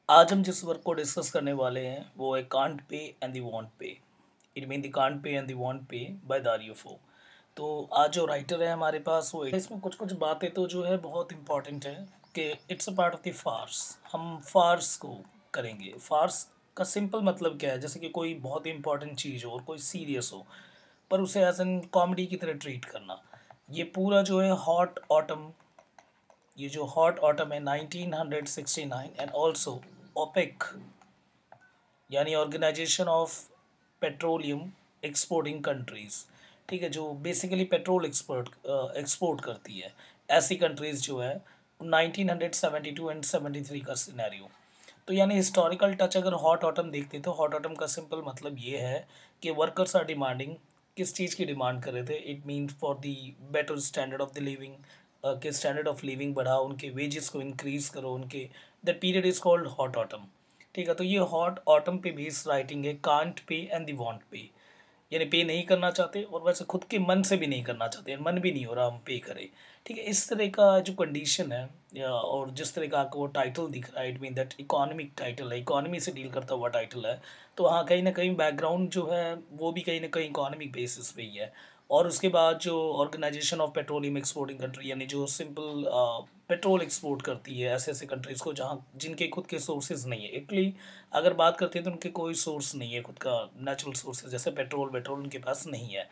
आज हम जिस वर्क को डिस्कस करने वाले हैं वो है can't pay and the won't pay. It mean the can't pay and the won't pay by Dario Fo. तो आज जो राइटर है हमारे पास वो इसमें कुछ कुछ बातें तो जो है बहुत इंपॉर्टेंट है कि it's a part of the farce. हम फार्स को करेंगे। फार्स का सिंपल मतलब क्या है, जैसे कि कोई बहुत ही इंपॉर्टेंट चीज़ हो और कोई सीरियस हो पर उसे एज एन कॉमेडी की तरह ट्रीट करना। ये पूरा जो है हॉट ऑटम, ये जो हॉट ऑटम है 1969 एंड ऑल्सो ओपेक यानी organisation of petroleum exporting countries, ठीक है, जो बेसिकली पेट्रोल एक्सपोर्ट करती है, ऐसी कंट्रीज़ जो है 1972 एंड 73 का सिनेरियो। तो यानी हिस्टोरिकल टच अगर हॉट ऑटम देखते तो हॉट ऑटम का सिंपल मतलब ये है कि वर्कर्स आर डिमांडिंग, किस चीज़ की डिमांड कर रहे थे, it mean for the better standard of the living, के स्टैंडर्ड ऑफ लिविंग बढ़ाओ, उनके वेजेस को इंक्रीज़ करो, उनके that period is called hot autumn. ठीक है, तो ये हॉट ऑटम पे बेस्ड राइटिंग है, can't pay and the want पे। यानी पे नहीं करना चाहते और वैसे खुद के मन से भी नहीं करना चाहते, मन भी नहीं हो रहा हम पे करें। ठीक है, इस तरह का जो कंडीशन है और जिस तरह का आपको वो टाइटल दिख रहा है, it mean that economic title है, इकोनॉमी से डील करता हुआ टाइटल है। तो हाँ, कहीं ना कहीं बैकग्राउंड जो है वो भी कहीं ना कहीं इकोनॉमिक बेसिस पे ही है। और उसके बाद जो organisation of petroleum exporting country, यानी जो सिंपल पेट्रोल एक्सपोर्ट करती है ऐसे ऐसे कंट्रीज़ को जहाँ जिनके खुद के सोर्सेज नहीं है। इटली अगर बात करते हैं तो उनके कोई सोर्स नहीं है खुद का, नेचुरल सोर्सेज जैसे पेट्रोल वेट्रोल उनके पास नहीं है।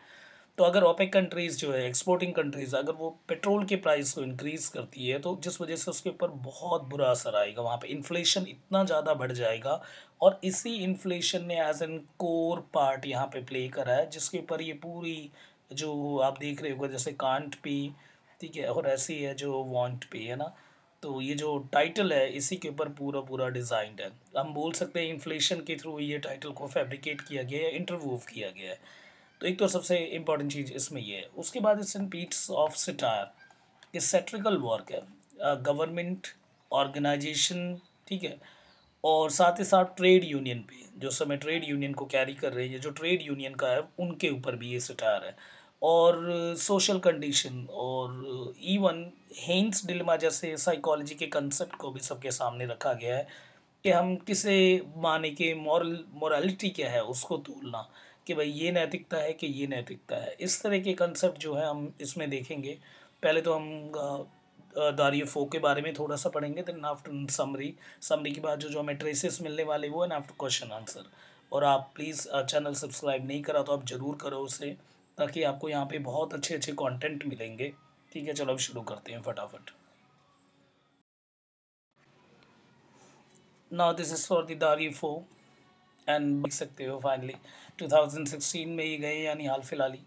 तो अगर ओपेक कंट्रीज़ जो है एक्सपोर्टिंग कंट्रीज़ अगर वो पेट्रोल के प्राइस को इंक्रीज़ करती है तो जिस वजह से उसके ऊपर बहुत बुरा असर आएगा, वहाँ पे इन्फ्लेशन इतना ज़्यादा बढ़ जाएगा। और इसी इन्फ्लेशन ने एज एन कोर पार्ट यहाँ पे प्ले करा है, जिसके ऊपर ये पूरी जो आप देख रहे हो जैसे कांट पे, ठीक है, और ऐसी है जो वांट पे है ना। तो ये जो टाइटल है इसी के ऊपर पूरा पूरा डिज़ाइंड है। हम बोल सकते हैं इन्फ्लेशन के थ्रू ये टाइटल को फैब्रिकेट किया गया है, इंटरवूव किया गया है। तो एक तो सबसे इम्पॉर्टेंट चीज़ इसमें ये है। उसके बाद इट्स इन पीट्स ऑफ सिटायर, ये सेट्रिकल वर्क है, गवर्नमेंट ऑर्गेनाइजेशन, ठीक है, और साथ ही साथ ट्रेड यूनियन पे, जो समय ट्रेड यूनियन को कैरी कर रही है, जो ट्रेड यूनियन का है उनके ऊपर भी ये सिटार है। और सोशल कंडीशन और इवन हेन्स डिलेमा जैसे साइकोलॉजी के कंसेप्ट को भी सबके सामने रखा गया है कि हम किसे माने के मोरालिटी क्या है उसको तोलना, कि भाई ये नैतिकता है कि ये नैतिकता है। इस तरह के कंसेप्ट जो है हम इसमें देखेंगे। पहले तो हम दारियो फो के बारे में थोड़ा सा पढ़ेंगे, देन आफ्टर समरी, समरी के बाद जो जो हमें ट्रेसेस मिलने वाले वो एंड आफ्टर क्वेश्चन आंसर। और आप प्लीज़ चैनल सब्सक्राइब नहीं करा तो आप ज़रूर करो उसे, ताकि आपको यहाँ पे बहुत अच्छे अच्छे कंटेंट मिलेंगे। ठीक है, चलो अब शुरू करते हैं फटाफट। Now this is for the Dario Fo and देख सकते हो फाइनली 2016 में ये गए, यानी हाल फिलहाल ही।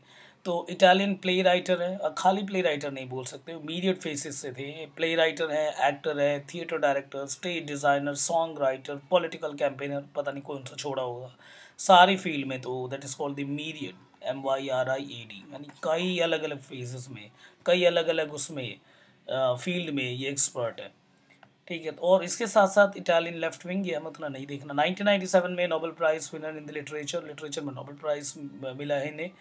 तो इटालियन प्ले राइटर है, खाली प्ले राइटर नहीं बोल सकते, इमीडिएट फेसिस से थे। प्ले राइटर है, एक्टर है, theatre director, stage designer, song writer, political campaigner, पता नहीं कौन सा छोड़ा होगा, सारी फील्ड में। तो that is called the myriad, MYRIAD, यानी कई अलग अलग फेजेस में, कई अलग अलग उसमें फील्ड में ये एक्सपर्ट है। ठीक है, और इसके साथ साथ इटालियन लेफ्ट विंग, ये हमें उतना नहीं देखना। 1997 में Nobel prize winner in the literature, literature में नोबेल प्राइज़ मिला है इन्हें।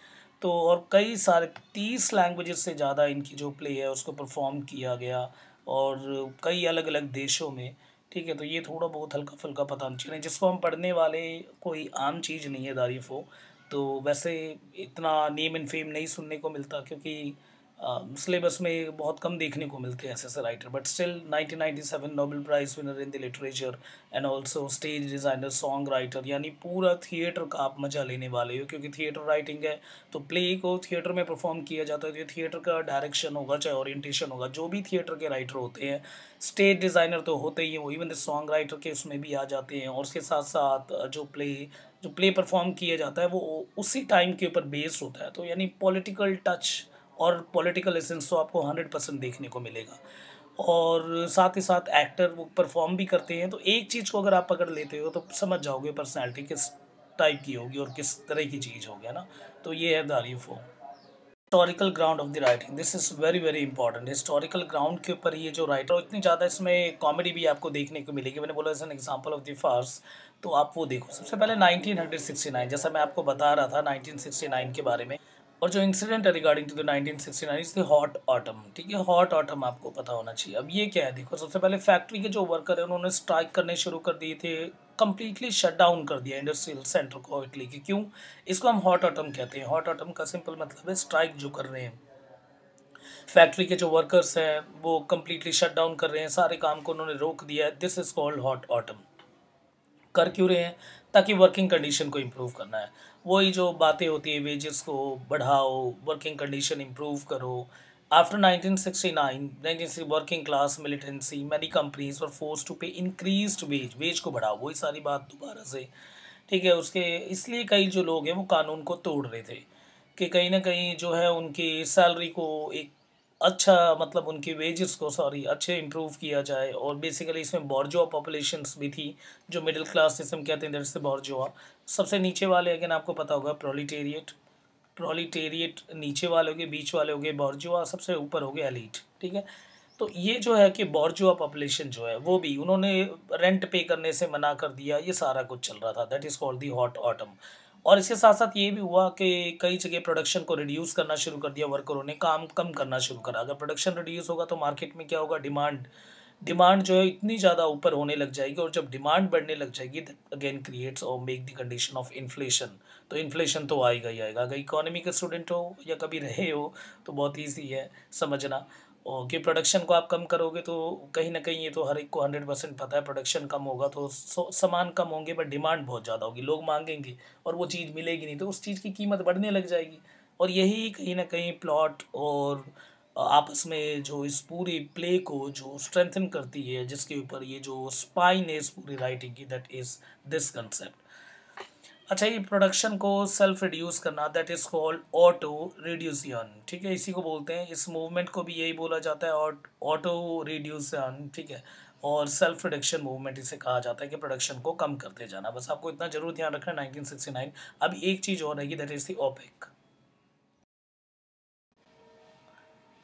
तो और कई सारे 30 लैंग्वेजेस से ज़्यादा इनकी जो प्ले है उसको परफॉर्म किया गया और कई अलग अलग देशों में। ठीक है, तो ये थोड़ा बहुत हल्का फुल्का पता होना चाहिए, जिसको हम पढ़ने वाले कोई आम चीज़ नहीं है तारीफ़ हो। तो वैसे इतना नेम एंड फेम नहीं सुनने को मिलता, क्योंकि सिलेबस में बहुत कम देखने को मिलते हैं ऐसे ऐसे writer. But still 1997 Nobel prize winner in the literature and also stage designer, song writer, यानी पूरा थिएटर का आप मज़ा लेने वाले हो, क्योंकि थिएटर राइटिंग है तो प्ले को थिएटर में परफॉर्म किया जाता है। तो ये थिएटर का डायरेक्शन होगा, चाहे ओरिएंटेशन होगा, जो भी थिएटर के राइटर होते हैं, स्टेज डिज़ाइनर तो होते ही हैं वो, इवन द सॉन्ग राइटर के उसमें भी आ जाते हैं। और उसके साथ साथ जो प्ले परफॉर्म किया जाता है वो उसी टाइम के ऊपर बेस्ड होता है। तो यानी पॉलिटिकल टच और पॉलिटिकल एसेंस तो आपको 100% देखने को मिलेगा। और साथ ही साथ एक्टर वो परफॉर्म भी करते हैं। तो एक चीज़ को अगर आप पकड़ लेते हो तो समझ जाओगे पर्सनैलिटी किस टाइप की होगी और किस तरह की चीज़ होगी, है ना। तो ये है तारीफ हो। Historical ground of the writing, this is very very important. Historical ground के ऊपर ये जो राइटर, इतनी ज़्यादा इसमें कॉमेडी भी आपको देखने को मिलेगी। मैंने बोला as an example of the farce, तो आप वो देखो। सबसे पहले 1969, जैसा मैं आपको बता रहा था 1969 के बारे में, और जो इंसिडेंट है regarding to the 1969 is the hot autumn, ठीक है। हॉट ऑटम आपको पता होना चाहिए। अब ये क्या है, देखो सबसे पहले फैक्ट्री के जो वर्कर है उन्होंने स्ट्राइक करने शुरू कर दिए थे, कंप्लीटली शट डाउन कर दिया इंडस्ट्रियल सेंटर को इटली की। क्यों? इसको हम हॉट ऑटम कहते हैं। हॉट ऑटम का सिंपल मतलब है स्ट्राइक जो कर रहे हैं फैक्ट्री के जो वर्कर्स हैं, वो कंप्लीटली शट डाउन कर रहे हैं, सारे काम को उन्होंने रोक दिया है। This is called hot autumn. कर क्यों रहे हैं? ताकि वर्किंग कंडीशन को इम्प्रूव करना है। वही जो बातें होती है, वेजेस को बढ़ाओ, वर्किंग कंडीशन इम्प्रूव करो। After 1969 1960 working class militancy many companies were forced to pay increased wage, wage को बढ़ाओ, वही सारी बात दोबारा से, ठीक है। उसके इसलिए कई जो लोग हैं वो कानून को तोड़ रहे थे कि कहीं ना कहीं जो है उनकी सैलरी को एक अच्छा, मतलब उनकी वेजेस को, सॉरी, अच्छे इम्प्रूव किया जाए। और बेसिकली इसमें बॉर्जुआ पॉपुलेशंस भी थी, जो मिडिल क्लास जिसम कहते हैं, दैट्स द बॉर्जुआ। सबसे नीचे वाले अगेन आपको पता होगा प्रोलिटेरिएट। प्रोलिटेरिएट नीचे वाले हो गए, बीच वाले हो गए बॉर्जुआ, सबसे ऊपर हो गए एलीट, ठीक है। तो ये जो है कि बॉर्जुआ पॉपुलेशन जो है वो भी उन्होंने रेंट पे करने से मना कर दिया, ये सारा कुछ चल रहा था। That is called the hot autumn. और इसके साथ साथ ये भी हुआ कि कई जगह प्रोडक्शन को रिड्यूस करना शुरू कर दिया, वर्करों ने काम कम करना शुरू करा। अगर प्रोडक्शन रिड्यूस होगा तो मार्केट में क्या होगा, डिमांड, डिमांड जो है इतनी ज़्यादा ऊपर होने लग जाएगी। और जब डिमांड बढ़ने लग जाएगी दैट अगेन क्रिएट्स और make the condition of inflation. तो इन्फ्लेशन तो आएगा ही आएगा। अगर इकोनॉमी के स्टूडेंट हो या कभी रहे हो तो बहुत ईजी है समझना। और कि प्रोडक्शन को आप कम करोगे तो कहीं ना कहीं, ये तो हर एक को 100% पता है, प्रोडक्शन कम होगा तो सामान कम होंगे बट डिमांड बहुत ज़्यादा होगी, लोग मांगेंगे और वो चीज़ मिलेगी नहीं, तो उस चीज़ की कीमत बढ़ने लग जाएगी। और यही कहीं ना कहीं प्लॉट और आपस में जो इस पूरी प्ले को जो स्ट्रेंथन करती है, जिसके ऊपर ये जो स्पाइन है इस पूरी राइटिंग की, दैट इज़ दिस कंसेप्ट। अच्छा, ये प्रोडक्शन को सेल्फ रिड्यूस करना, दैट इज कॉल्ड ऑटो रिड्यूसियन, ठीक है। इसी को बोलते हैं, इस मूवमेंट को भी यही बोला जाता है, ऑटो रिड्यूसियन, ठीक है। और सेल्फ रिडक्शन मूवमेंट इसे कहा जाता है कि प्रोडक्शन को कम करते जाना। बस आपको इतना जरूर ध्यान रखना है 1969। अब एक चीज़ और रहेगी, दैट इज द ओपेक।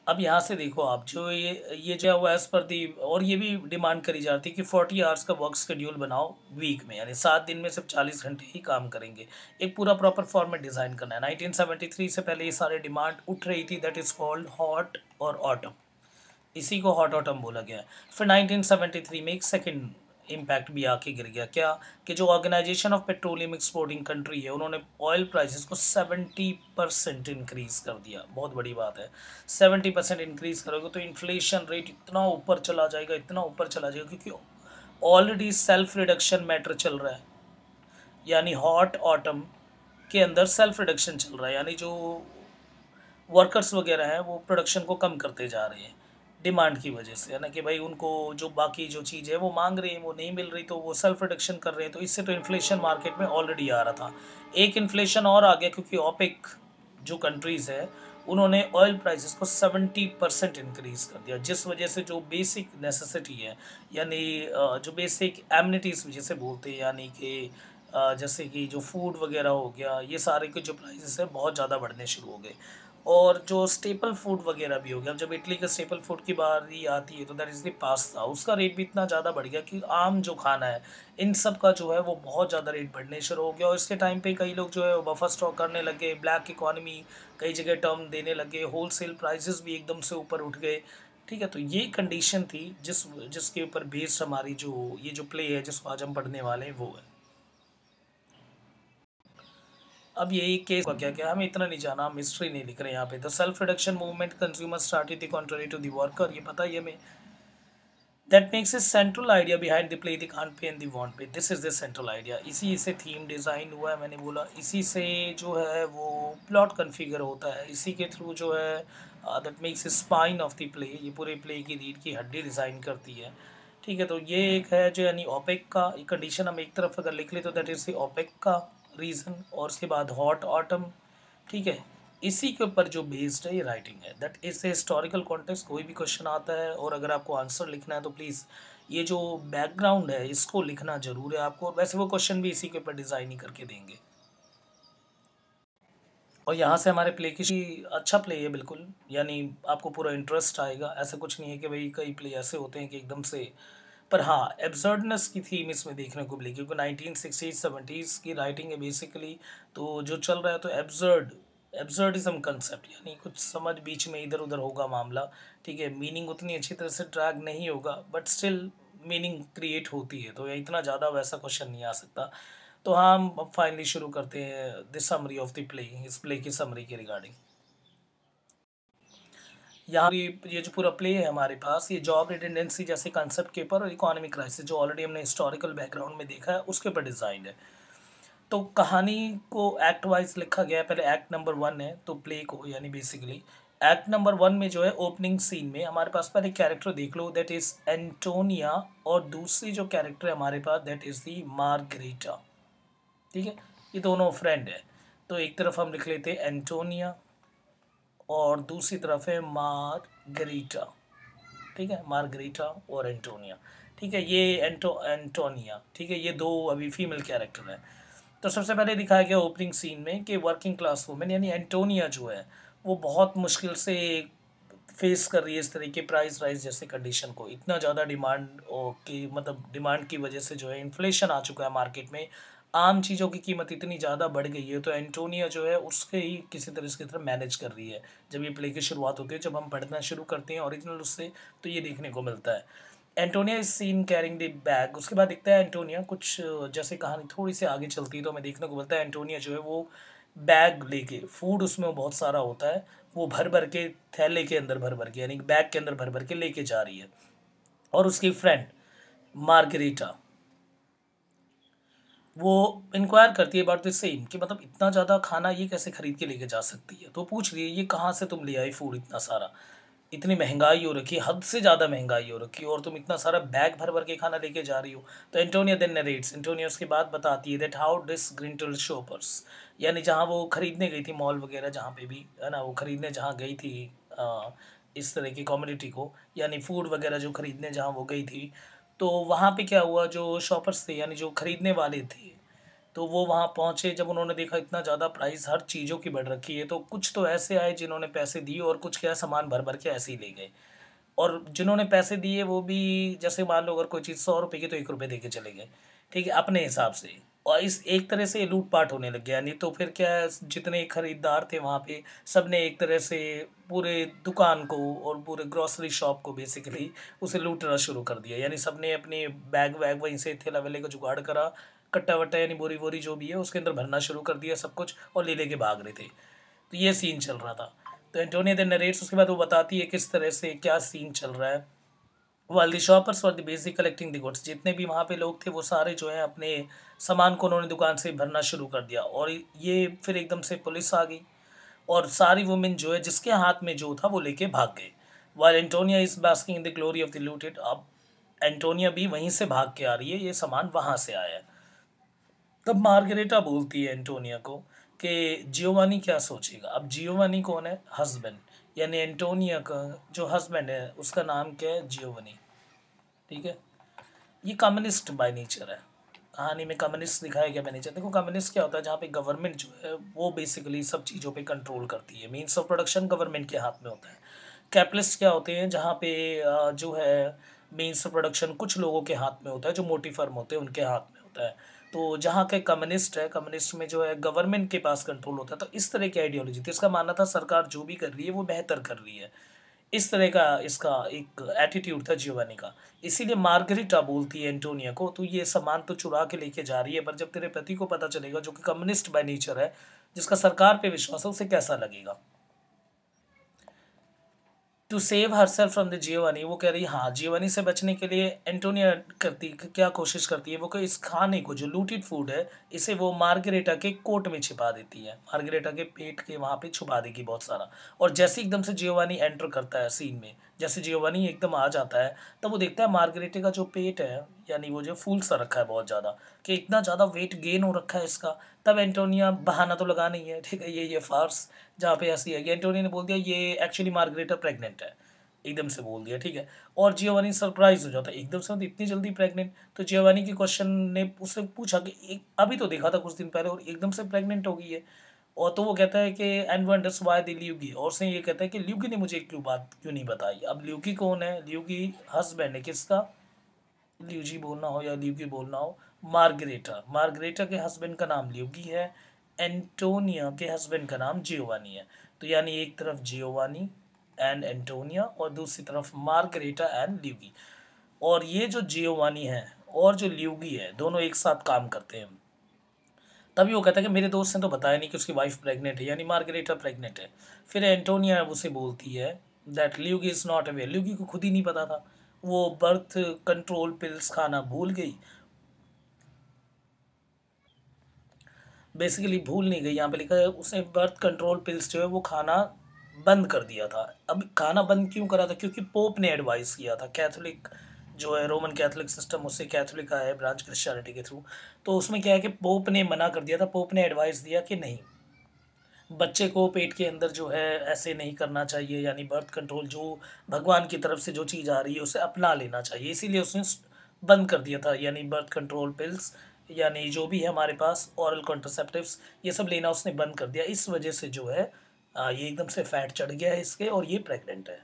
अब यहाँ से देखो आप, जो ये जो है वो एज़ पर दी, और ये भी डिमांड करी जाती है कि 40 आवर्स का वर्क शेड्यूल बनाओ वीक में, यानी 7 दिन में सिर्फ 40 घंटे ही काम करेंगे। एक पूरा प्रॉपर फॉर्मेट डिज़ाइन करना है। 1973 से पहले ये सारे डिमांड उठ रही थी, दैट इज़ कॉल्ड हॉट और ऑटम। इसी को हॉट ऑटम बोला गया है। फिर 1973 में एक सेकंड इम्पैक्ट भी आके गिर गया, क्या? कि जो organisation of petroleum exporting country है, उन्होंने ऑयल प्राइसेस को 70% इंक्रीज़ कर दिया। बहुत बड़ी बात है, 70% इंक्रीज़ करोगे तो इन्फ्लेशन रेट इतना ऊपर चला जाएगा, इतना ऊपर चला जाएगा, क्योंकि ऑलरेडी सेल्फ रिडक्शन मैटर चल रहा है। यानी हॉट ऑटम के अंदर सेल्फ रिडक्शन चल रहा है, यानी जो वर्कर्स वगैरह हैं वो प्रोडक्शन को कम करते जा रहे हैं डिमांड की वजह से, है ना। कि भाई उनको जो बाकी जो चीज़ है वो मांग रहे हैं, वो नहीं मिल रही, तो वो सेल्फ रिडक्शन कर रहे हैं। तो इससे तो इन्फ्लेशन मार्केट में ऑलरेडी आ रहा था। एक इन्फ्लेशन और आ गया, क्योंकि ओपेक जो कंट्रीज़ है उन्होंने ऑयल प्राइसेस को 70% इंक्रीज़ कर दिया, जिस वजह से जो बेसिक नेसेसिटी है, यानी जो बेसिक एमिनिटीज़ जिसे बोलते हैं, यानी कि जैसे कि जो फूड वगैरह हो गया, ये सारे के जो प्राइसेस है बहुत ज़्यादा बढ़ने शुरू हो गए। और जो स्टेपल फूड वगैरह भी हो गया। अब जब इटली का स्टेपल फूड की बारी आती है तो दैट इज़ द पास्ता, उसका रेट भी इतना ज़्यादा बढ़ गया कि आम जो खाना है इन सब का जो है वो बहुत ज़्यादा रेट बढ़ने शुरू हो गया। और इसके टाइम पे कई लोग जो है वो बफर स्टॉक करने लगे, ब्लैक इकॉनमी कई जगह टर्म देने लगे, होलसेल प्राइसेस भी एकदम से ऊपर उठ गए, ठीक है। तो ये कंडीशन थी जिसके ऊपर बेस्ड हमारी जो ये जो प्ले है जिसको आज हम पढ़ने वाले हैं वो है। अब यही केस का क्या क्या, हमें इतना नहीं जाना, हम हिस्ट्री नहीं लिख रहे यहाँ पे। The self reduction movement consumer started the contrary to the worker, ये पता ही हमें। That makes a central idea behind the play the can't pay and the won't pay, this is the central idea. इसी से theme design हुआ है, मैंने बोला इसी से जो है वो प्लॉट कन्फिगर होता है, इसी के थ्रू जो है that makes A spine of the play, ये पूरे प्ले की रीढ़ की हड्डी डिज़ाइन करती है, ठीक है। तो ये एक है जो, यानी ओपेक का कंडीशन हम एक तरफ अगर लिख ले तो दैट इज़ द ओपेक का रीज़न। और उसके बाद हॉट ऑटम, ठीक है। इसी के ऊपर जो बेस्ड है ये राइटिंग है, that is a historical context. कोई भी क्वेश्चन आता है और अगर आपको आंसर लिखना है तो प्लीज़ ये जो बैकग्राउंड है इसको लिखना जरूर है आपको। और वैसे वो क्वेश्चन भी इसी के ऊपर डिज़ाइन ही करके देंगे। और यहाँ से हमारे प्ले की अच्छा प्ले है बिल्कुल, यानी आपको पूरा इंटरेस्ट आएगा। ऐसा कुछ नहीं है कि भाई कई प्ले ऐसे होते हैं कि एकदम से, पर हाँ एब्सर्डनेस की थीम इसमें देखने को मिली, क्योंकि 1960s 70s की राइटिंग है बेसिकली। तो जो चल रहा है तो एब्सर्ड एब्सर्डिज्म कंसेप्ट, यानी कुछ समझ बीच में इधर उधर होगा मामला, ठीक है, मीनिंग उतनी अच्छी तरह से ट्रैक नहीं होगा बट स्टिल मीनिंग क्रिएट होती है, तो इतना ज़्यादा वैसा क्वेश्चन नहीं आ सकता। तो हाँ, हम अब फाइनली शुरू करते हैं the summary of the play, इस प्ले की समरी के रिगार्डिंग। यहाँ ये जो पूरा प्ले है हमारे पास, ये जॉब रिडेंडेंसी जैसे कंसेप्ट के ऊपर और इकोनॉमिक क्राइसिस जो ऑलरेडी हमने हिस्टोरिकल बैकग्राउंड में देखा है उसके ऊपर डिज़ाइन है। तो कहानी को एक्ट वाइज लिखा गया है। पहले एक्ट नंबर 1 है, तो प्ले को यानी बेसिकली एक्ट नंबर 1 में जो है ओपनिंग सीन में हमारे पास पहले कैरेक्टर देख लो, दैट इज़ एंटोनिया, और दूसरी जो कैरेक्टर है हमारे पास दैट इज़ दी मार्गरीटा। ठीक है, ये दोनों फ्रेंड है। तो एक तरफ हम लिख लेते हैं एंटोनिया और दूसरी तरफ है मार्गरीटा। ठीक है, मार्गरीटा और एंटोनिया। ठीक है, ये एंटोनिया, ठीक है, ये दो अभी फीमेल कैरेक्टर हैं। तो सबसे पहले दिखाया गया ओपनिंग सीन में कि वर्किंग क्लास वुमेन यानी एंटोनिया जो है वो बहुत मुश्किल से फेस कर रही है इस तरह के प्राइस राइज जैसे कंडीशन को। इतना ज़्यादा डिमांड की मतलब डिमांड की वजह से जो है इन्फ्लेशन आ चुका है मार्केट में, आम चीज़ों की कीमत इतनी ज़्यादा बढ़ गई है। तो एंटोनिया जो है उसके ही किसी तरह की तरह मैनेज कर रही है। जब ये प्ले की शुरुआत होती है, जब हम पढ़ना शुरू करते हैं ओरिजिनल उससे, तो ये देखने को मिलता है। Antonia is seen carrying the bag. उसके बाद दिखता है एंटोनिया कुछ जैसे कहानी थोड़ी सी आगे चलती है तो हमें देखने को मिलता है एंटोनिया जो है वो बैग लेके, फूड उसमें वो बहुत सारा होता है, वो भर भर के थैले के अंदर भर भर के यानी बैग के अंदर भर भर के लेके जा रही है। और उसकी फ्रेंड मार्गरीटा वो इंक्वायर करती है अबाउट द सेम कि मतलब इतना ज़्यादा खाना ये कैसे खरीद के लेके जा सकती है। तो पूछ रही है ये कहाँ से तुम ले आई फूड इतना सारा, इतनी महंगाई हो रखी है, हद से ज़्यादा महंगाई हो रखी है और तुम इतना सारा बैग भर भर के खाना लेके जा रही हो। तो एंटोनिया देन नरेट्स, एंटोनिया उसके बाद बताती है दैट हाउ दिस ग्रिंटल शॉपर्स, यानी जहाँ वो खरीदने गई थी मॉल वगैरह जहाँ पे भी है ना, वो खरीदने जहाँ गई थी इस तरह की कम्युनिटी को, यानी फूड वगैरह जो खरीदने जहाँ वो गई थी, तो वहाँ पे क्या हुआ, जो शॉपर्स थे यानी जो खरीदने वाले थे, तो वो वहाँ पहुँचे। जब उन्होंने देखा इतना ज़्यादा प्राइस हर चीज़ों की बढ़ रखी है, तो कुछ तो ऐसे आए जिन्होंने पैसे दिए और कुछ क्या सामान भर भर के ऐसे ही ले गए। और जिन्होंने पैसे दिए वो भी जैसे मान लो अगर कोई चीज़ 100 रुपये की तो 1 रुपये दे के चले गए, ठीक है, अपने हिसाब से। और इस एक तरह से लूट पाट होने लग गया। नहीं तो फिर क्या है, जितने खरीदार थे वहाँ पे सब ने एक तरह से पूरे दुकान को और पूरे ग्रॉसरी शॉप को बेसिकली उसे लूटना शुरू कर दिया। यानी सब ने अपने बैग वैग वहीं से थैला वैले का जुगाड़ करा, कट्टा वट्टा यानी बोरी वोरी जो भी है उसके अंदर भरना शुरू कर दिया सब कुछ और ले लेके भाग रहे थे। तो ये सीन चल रहा था। तो एंटोनिया देन नरेट्स, उसके बाद वो बताती है किस तरह से क्या सीन चल रहा है। While the shoppers were the busy collecting the goods, जितने भी वहाँ पे लोग थे वो सारे जो है अपने सामान को उन्होंने दुकान से भरना शुरू कर दिया। और ये फिर एकदम से पुलिस आ गई और सारी वुमेन जो है जिसके हाथ में जो था वो लेके भाग गए। While Antonia is basking in the glory of the looted, अब एंटोनिया भी वहीं से भाग के आ रही है, ये सामान वहाँ से आया है। तब मार्गरेटा बोलती है एंटोनिया को कि जियोवानी क्या सोचेगा। अब जियोवानी कौन है, हस्बैंड, यानी एंटोनिया का जो हस्बैंड है उसका नाम क्या है, जियोवानी। ठीक है, ये कम्युनिस्ट बाय नेचर है। कहानी में कम्युनिस्ट दिखाया गया बाय नेचर। देखो कम्युनिस्ट क्या होता है, जहाँ पे गवर्नमेंट जो है वो बेसिकली सब चीज़ों पे कंट्रोल करती है, मीन्स ऑफ प्रोडक्शन गवर्नमेंट के हाथ में होता है। कैपिटलिस्ट क्या होते हैं, जहाँ पे जो है मीन्स ऑफ प्रोडक्शन कुछ लोगों के हाथ में होता है, जो मोटी फर्म होते हैं उनके हाथ में होता है। तो जहाँ के कम्युनिस्ट है, कम्युनिस्ट में जो है गवर्नमेंट के पास कंट्रोल होता है। तो इस तरह की आइडियोलॉजी थी, इसका मानना था सरकार जो भी कर रही है वो बेहतर कर रही है। इस तरह का इसका एक एटीट्यूड था जियोवानी का। इसीलिए मार्गरिटा बोलती है एंटोनिया को, तो ये सामान तो चुरा के लेके जा रही है, पर जब तेरे पति को पता चलेगा, जो कि कम्युनिस्ट बाय नेचर है, जिसका सरकार पे विश्वास है, उसे कैसा लगेगा। To save herself from the Giovanni, वो कह रही है हाँ, जियोवानी से बचने के लिए एंटोनिया करती क्या कोशिश करती है वो, कि इस खाने को जो लूटेड फूड है इसे वो मार्गरेटा के कोट में छिपा देती है, मार्गरेटा के पेट के वहाँ पे छुपा देगी बहुत सारा। और जैसे एकदम से जियोवानी एंटर करता है सीन में, जैसे जियोवानी एकदम आ जाता है, तब वो देखता है मार्गरेटे का जो पेट है यानी वो जो फूल सा रखा है बहुत ज़्यादा, कि इतना ज़्यादा वेट गेन हो रखा है इसका। तब एंटोनिया बहाना तो लगा नहीं है, ठीक है, ये फार्स जहाँ पे ऐसी है, एंटोनिया ने बोल दिया ये एक्चुअली मार्गरेटा प्रेग्नेंट है, एकदम से बोल दिया, ठीक है। और जियोवानी सरप्राइज हो जाता है एकदम से, मतलब इतनी जल्दी प्रेग्नेंट। तो जियोवानी के क्वेश्चन ने उससे पूछा कि एक अभी तो देखा था कुछ दिन पहले और एकदम से प्रेग्नेंट हो गई है। और तो वो कहता है कि and wonders why the Luigi, और से ये कहता है कि ल्यूगी ने मुझे क्यों बात क्यों नहीं बताई। अब ल्यूगी कौन है, ल्यूगी हस्बैंड है किसका, ल्यूजी बोलना हो या ल्यूगी बोलना हो, मार्गरेटा, मार्गरेटा के हस्बैंड का नाम ल्यूगी है। एंटोनिया के हस्बैंड का नाम जियोवानी है। तो यानी एक तरफ जियोवानी एंड एंटोनिया और दूसरी तरफ मार्गरेटा एंड ल्यूगी। और ये जो जियोवानी है और जो ल्यूगी है दोनों एक साथ काम करते हैं। तभी वो कहता है कि मेरे दोस्त ने तो बताया नहीं कि उसकी वाइफ प्रेग्नेंट है, यानी मार्गरेटा प्रेग्नेंट है। फिर एंटोनिया उसे बोलती है that Luigi is not aware, Luigi को खुद ही नहीं पता था, वो बर्थ कंट्रोल पिल्स खाना भूल गई। बेसिकली भूल नहीं गई, यहाँ पे लिखा है उसने बर्थ कंट्रोल पिल्स जो है वो खाना बंद कर दिया था। अब खाना बंद क्यों करा था? क्योंकि पोप ने एडवाइस किया था। कैथोलिक जो है रोमन कैथोलिक सिस्टम, उससे कैथोलिक का है ब्रांच क्रिश्चियनिटी के थ्रू। तो उसमें क्या है कि पोप ने मना कर दिया था, पोप ने एडवाइस दिया कि नहीं, बच्चे को पेट के अंदर जो है ऐसे नहीं करना चाहिए, यानी बर्थ कंट्रोल जो भगवान की तरफ से जो चीज़ आ रही है उसे अपना लेना चाहिए। इसीलिए उसने बंद कर दिया था, यानी बर्थ कंट्रोल पिल्स, यानी जो भी है हमारे पास ओरल कॉन्ट्रासेप्टिव्स, ये सब लेना उसने बंद कर दिया। इस वजह से जो है ये एकदम से फैट चढ़ गया है इसके और ये प्रेग्नेंट है।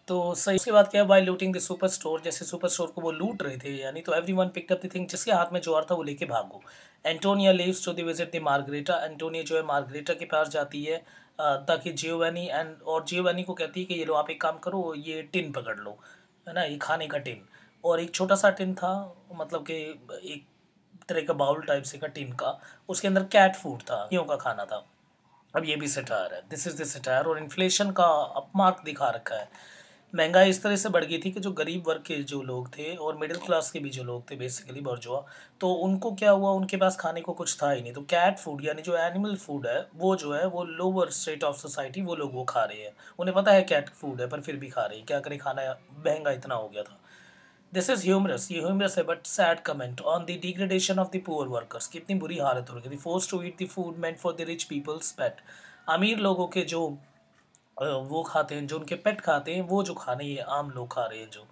तो सही, उसके बाद क्या है, by looting the super store, जैसे सुपर स्टोर को वो लूट रहे थे, यानी तो everyone picked up the thing, जिसके हाथ में ज्वार था वो लेके भागो। Antonia leaves to the visit the Margherita, Antonia जो है मार्गरेटा के पास जाती है ताकि जियोवानी एंड और जियोवानी को कहती है कि ये लो आप एक काम करो, ये टिन पकड़ लो, है ना, ये खाने का टिन। और एक छोटा सा टिन था, मतलब कि एक तरह का बाउल टाइप से का टिन का, उसके अंदर कैट फूड था, यों का खाना था। अब ये भी सटायर है, दिस इज़ द सटायर, और इन्फ्लेशन का अपमार्क दिखा रखा है। महंगाई इस तरह से बढ़ गई थी कि जो गरीब वर्ग के जो लोग थे और मिडिल क्लास के भी जो लोग थे, बेसिकली बर्जुआ, तो उनको क्या हुआ, उनके पास खाने को कुछ था ही नहीं। तो कैट फूड यानी जो एनिमल फूड है वो जो है वो लोअर स्टेट ऑफ सोसाइटी वो लोग वो खा रहे हैं। उन्हें पता है कैट फूड है पर फिर भी खा रहे हैं, क्या करें, खाना महंगा इतना हो गया था। दिस इज ह्यूमरस, ये ह्यूमरस है but sad comment on the degradation of the poor workers. कितनी बुरी हालत हो रही थी। Force to eat the food meant for the rich people's पेट, अमीर लोगों के जो वो खाते हैं, जो उनके पेट खाते हैं, वो जो खाने ये आम लोग खा रहे हैं जो।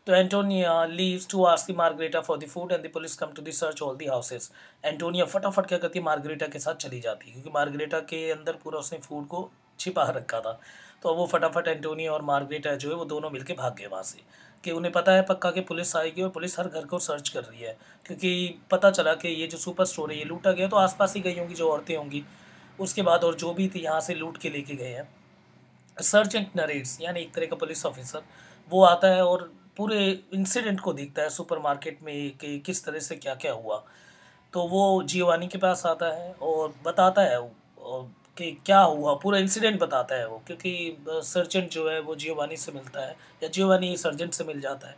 तो Antonia leaves to ask the Margherita for the food and the police come to the search all the houses. Antonia फटाफट क्या करती है, मार्गरेटा के साथ चली जाती है, क्योंकि मार्गरेटा के अंदर पूरा उसने फूड को छिपा रखा था। तो अब वो फटाफट एंटोनिया और मार्गरेटा जो है वो दोनों मिलके भाग गए वहाँ से, कि उन्हें पता है पक्का कि पुलिस आएगी और पुलिस हर घर को सर्च कर रही है, क्योंकि पता चला कि ये जो सुपर स्टोर है ये लूटा गया, तो आसपास ही गई होंगी जो औरतें होंगी। उसके बाद और जो भी थी यहाँ से लूट के लेके गए हैं। सर्जेंट नरेट्स, यानी एक तरह का पुलिस ऑफिसर, वो आता है और पूरे इंसिडेंट को देखता है सुपरमार्केट में कि किस तरह से क्या क्या हुआ। तो वो जियोवानी के पास आता है और बताता है कि क्या हुआ, पूरा इंसिडेंट बताता है वो, क्योंकि सर्जेंट जो है वो जियोवानी से मिलता है या जियोवानी सर्जेंट से मिल जाता है।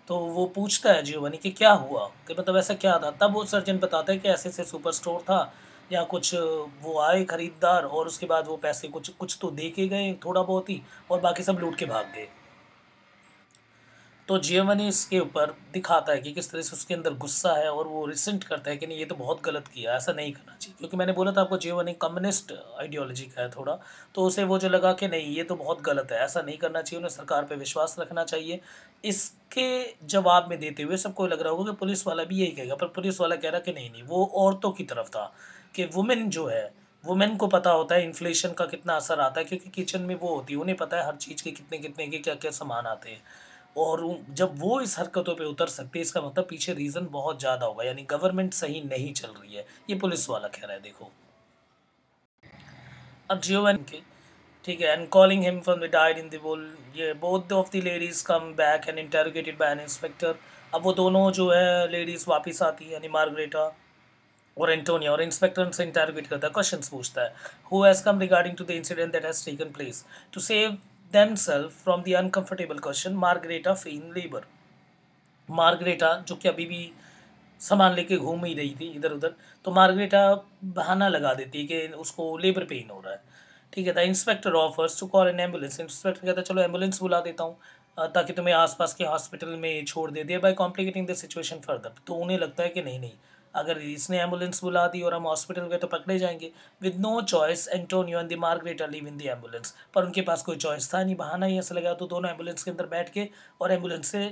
तो वो पूछता है जियोवानी कि क्या हुआ, कि मतलब ऐसा क्या था। तब वो सर्जेंट बताता है कि ऐसे ऐसे सुपर स्टोर था, या कुछ वो आए खरीदार और उसके बाद वो पैसे कुछ कुछ तो दे के गए थोड़ा बहुत ही, और बाकी सब लूट के भाग गए। तो जियोवानी इसके ऊपर दिखाता है कि किस तरह से उसके अंदर गुस्सा है और वो रिसेंट करता है कि नहीं ये तो बहुत गलत किया, ऐसा नहीं करना चाहिए। क्योंकि मैंने बोला था आपको जियोवानी कम्युनिस्ट आइडियोलॉजी का है थोड़ा, तो उसे वो जो लगा कि नहीं ये तो बहुत गलत है, ऐसा नहीं करना चाहिए, उन्हें सरकार पे विश्वास रखना चाहिए। इसके जवाब में देते हुए सबको लग रहा होगा कि पुलिस वाला भी यही कहेगा, पर पुलिस वाला कह रहा कि नहीं नहीं, वो औरतों की तरफ था, कि वुमेन जो है, वुमेन को पता होता है इन्फ्लेशन का कितना असर आता है, क्योंकि किचन में वो होती है, उन्हें पता है हर चीज़ के कितने कितने के क्या क्या सामान आते हैं। और जब वो इस हरकतों पे उतर सकते हैं, इसका मतलब पीछे रीज़न बहुत ज़्यादा होगा, यानी गवर्नमेंट सही नहीं चल रही है, ये पुलिस वाला कह रहा है। देखो अब जियोवन के, ठीक है, and calling him from the died in the wool, ये both of the ladies come back and interrogated by an inspector. अब वो दोनों जो है लेडीज़ वापस आती है, यानी मार्गरेटा और एंटोनिया, और इंस्पेक्टर से इंटरोगेट करता है, क्वेश्चंस पूछता है, who has come regarding to the incident that has taken place to save themselves from the uncomfortable question, Margherita feign labor। Margherita जो कि अभी भी सामान लेके घूम ही रही थी इधर उधर, तो मार्गरेटा बहाना लगा देती है कि उसको लेबर पेन हो रहा है। ठीक है, the inspector offers to call an ambulance, inspector कहता है चलो एम्बुलेंस बुला देता हूँ ताकि तुम्हें आसपास के हॉस्पिटल में छोड़ दे दिया, by complicating the situation further. तो उन्हें लगता है कि नहीं नहीं, अगर इसने एम्बुलेंस बुला दी और हम हॉस्पिटल गए तो पकड़े जाएंगे। With no choice Antonio and the Margherita leave in the ambulance, पर उनके पास कोई चॉइस था नहीं, बहाना ही ऐसा लगा, तो दोनों एम्बुलेंस के अंदर बैठ के और एम्बुलेंस से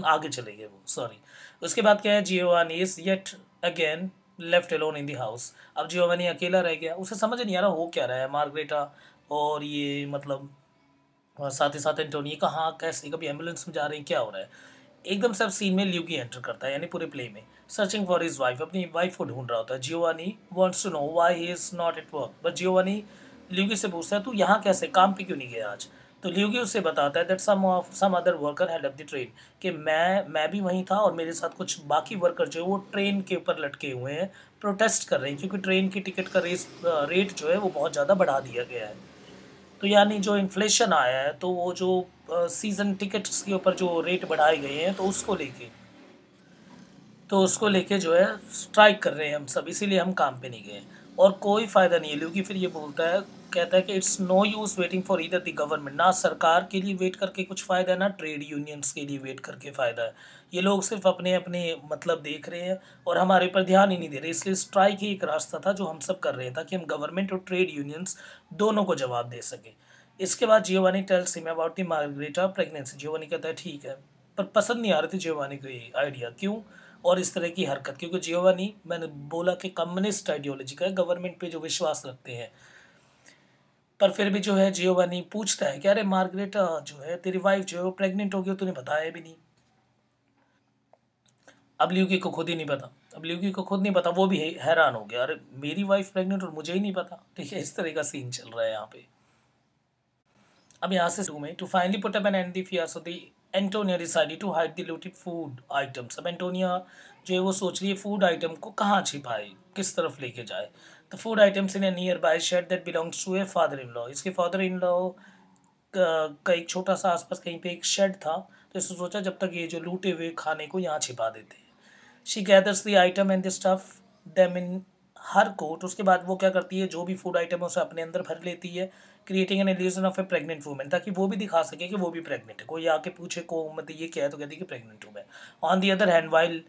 आगे चले गए वो, सॉरी। उसके बाद क्या है, Giovanni is yet again left alone in the house. अब जियोवानी अकेला रह गया, उसे समझ नहीं आ रहा हो क्या रहा है, मार्गरेटा और ये मतलब और साथ ही साथ एंटोनियो कहाँ कैसे, कभी एम्बुलेंस में जा रहे हैं, क्या हो रहा है। एकदम से अब सीन में ल्यूकी एंटर करता है, यानी पूरे प्ले में, सर्चिंग फॉर हिज वाइफ, अपनी वाइफ को ढूंढ रहा होता है। Giovanni wants to know why he is not at work, but Giovanni Luigi से पूछता है, तू यहाँ कैसे, काम पे क्यों नहीं गया आज? तो ल्यूकी उससे बताता है that some other worker had left the train, कि मैं भी वहीं था और मेरे साथ कुछ बाकी वर्कर जो है वो ट्रेन के ऊपर लटके हुए हैं, प्रोटेस्ट कर रहे हैं, क्योंकि ट्रेन की टिकट का रेट जो है वो बहुत ज़्यादा बढ़ा दिया गया है। तो यानी जो इन्फ्लेशन आया है, तो वो जो सीज़न टिकट्स के ऊपर जो रेट बढ़ाए गए हैं, तो उसको लेके जो है स्ट्राइक कर रहे हैं हम सब, इसीलिए हम काम पे नहीं गए और कोई फ़ायदा नहीं है। ल्यूकी फिर ये बोलता है, कहता है कि it's no use waiting for either the government, ना सरकार के लिए वेट करके कुछ फ़ायदा है, ना ट्रेड यूनियंस के लिए वेट करके फ़ायदा है। ये लोग सिर्फ अपने अपने मतलब देख रहे हैं और हमारे पर ध्यान ही नहीं दे रहे, इसलिए स्ट्राइक ही एक रास्ता था जो हम सब कर रहे हैं, ताकि हम गवर्नमेंट और ट्रेड यूनियंस दोनों को जवाब दे सकें। इसके बाद Giovanni tells him about the Margherita pregnancy. Giovanni कहता है ठीक है, पर पसंद नहीं आ रहे थे जियोवानी को ये आइडिया, क्यों और इस तरह की हरकत, क्योंकि जियोवानी, मैंने बोला कि कम्युनिस्ट आइडियोलॉजी का है, गवर्नमेंट पे जो विश्वास रखते हैं। पर फिर भी जो है जियोवानी पूछता है कि अरे मार्गरेटा जो है तेरी वाइफ जो है वो प्रेग्नेंट हो गई, तूने बताया भी नहीं। अब ल्यूकी को खुद ही नहीं पता, अब ल्यूकी को खुद नहीं पता, वो भी हैरान हो गया, अरे मेरी वाइफ प्रेग्नेंट और मुझे ही नहीं पता। ठीक है, इस तरह का सीन चल रहा है यहाँ पे। अब यहाँ से शुरू में to finally put up an end the fears of the Antonia decided to hide the looted food items. अब एंटोनिया जो है वो सोच रही है फूड आइटम को कहाँ छिपाए, किस तरफ लेके जाए। The food items in a nearby shed that belongs to a father in law. इसके फादर इन लॉ का एक छोटा सा आसपास कहीं पे एक शेड था, तो इसने सोचा जब तक ये जो लूटे हुए खाने को यहाँ छिपा देते हैं। She gathers the item and the stuff them in her coat. उसके बाद वो क्या करती है, जो भी फूड आइटम है उसे अपने अंदर भर लेती है, creating an illusion of A pregnant women, ताकि वो भी दिखा सके कि वो भी प्रेग्नेंट है। कोई आके पूछे को मतलब ये क्या है, तो कहती है कि प्रेग्नेंट हूँ मैं। On the other hand while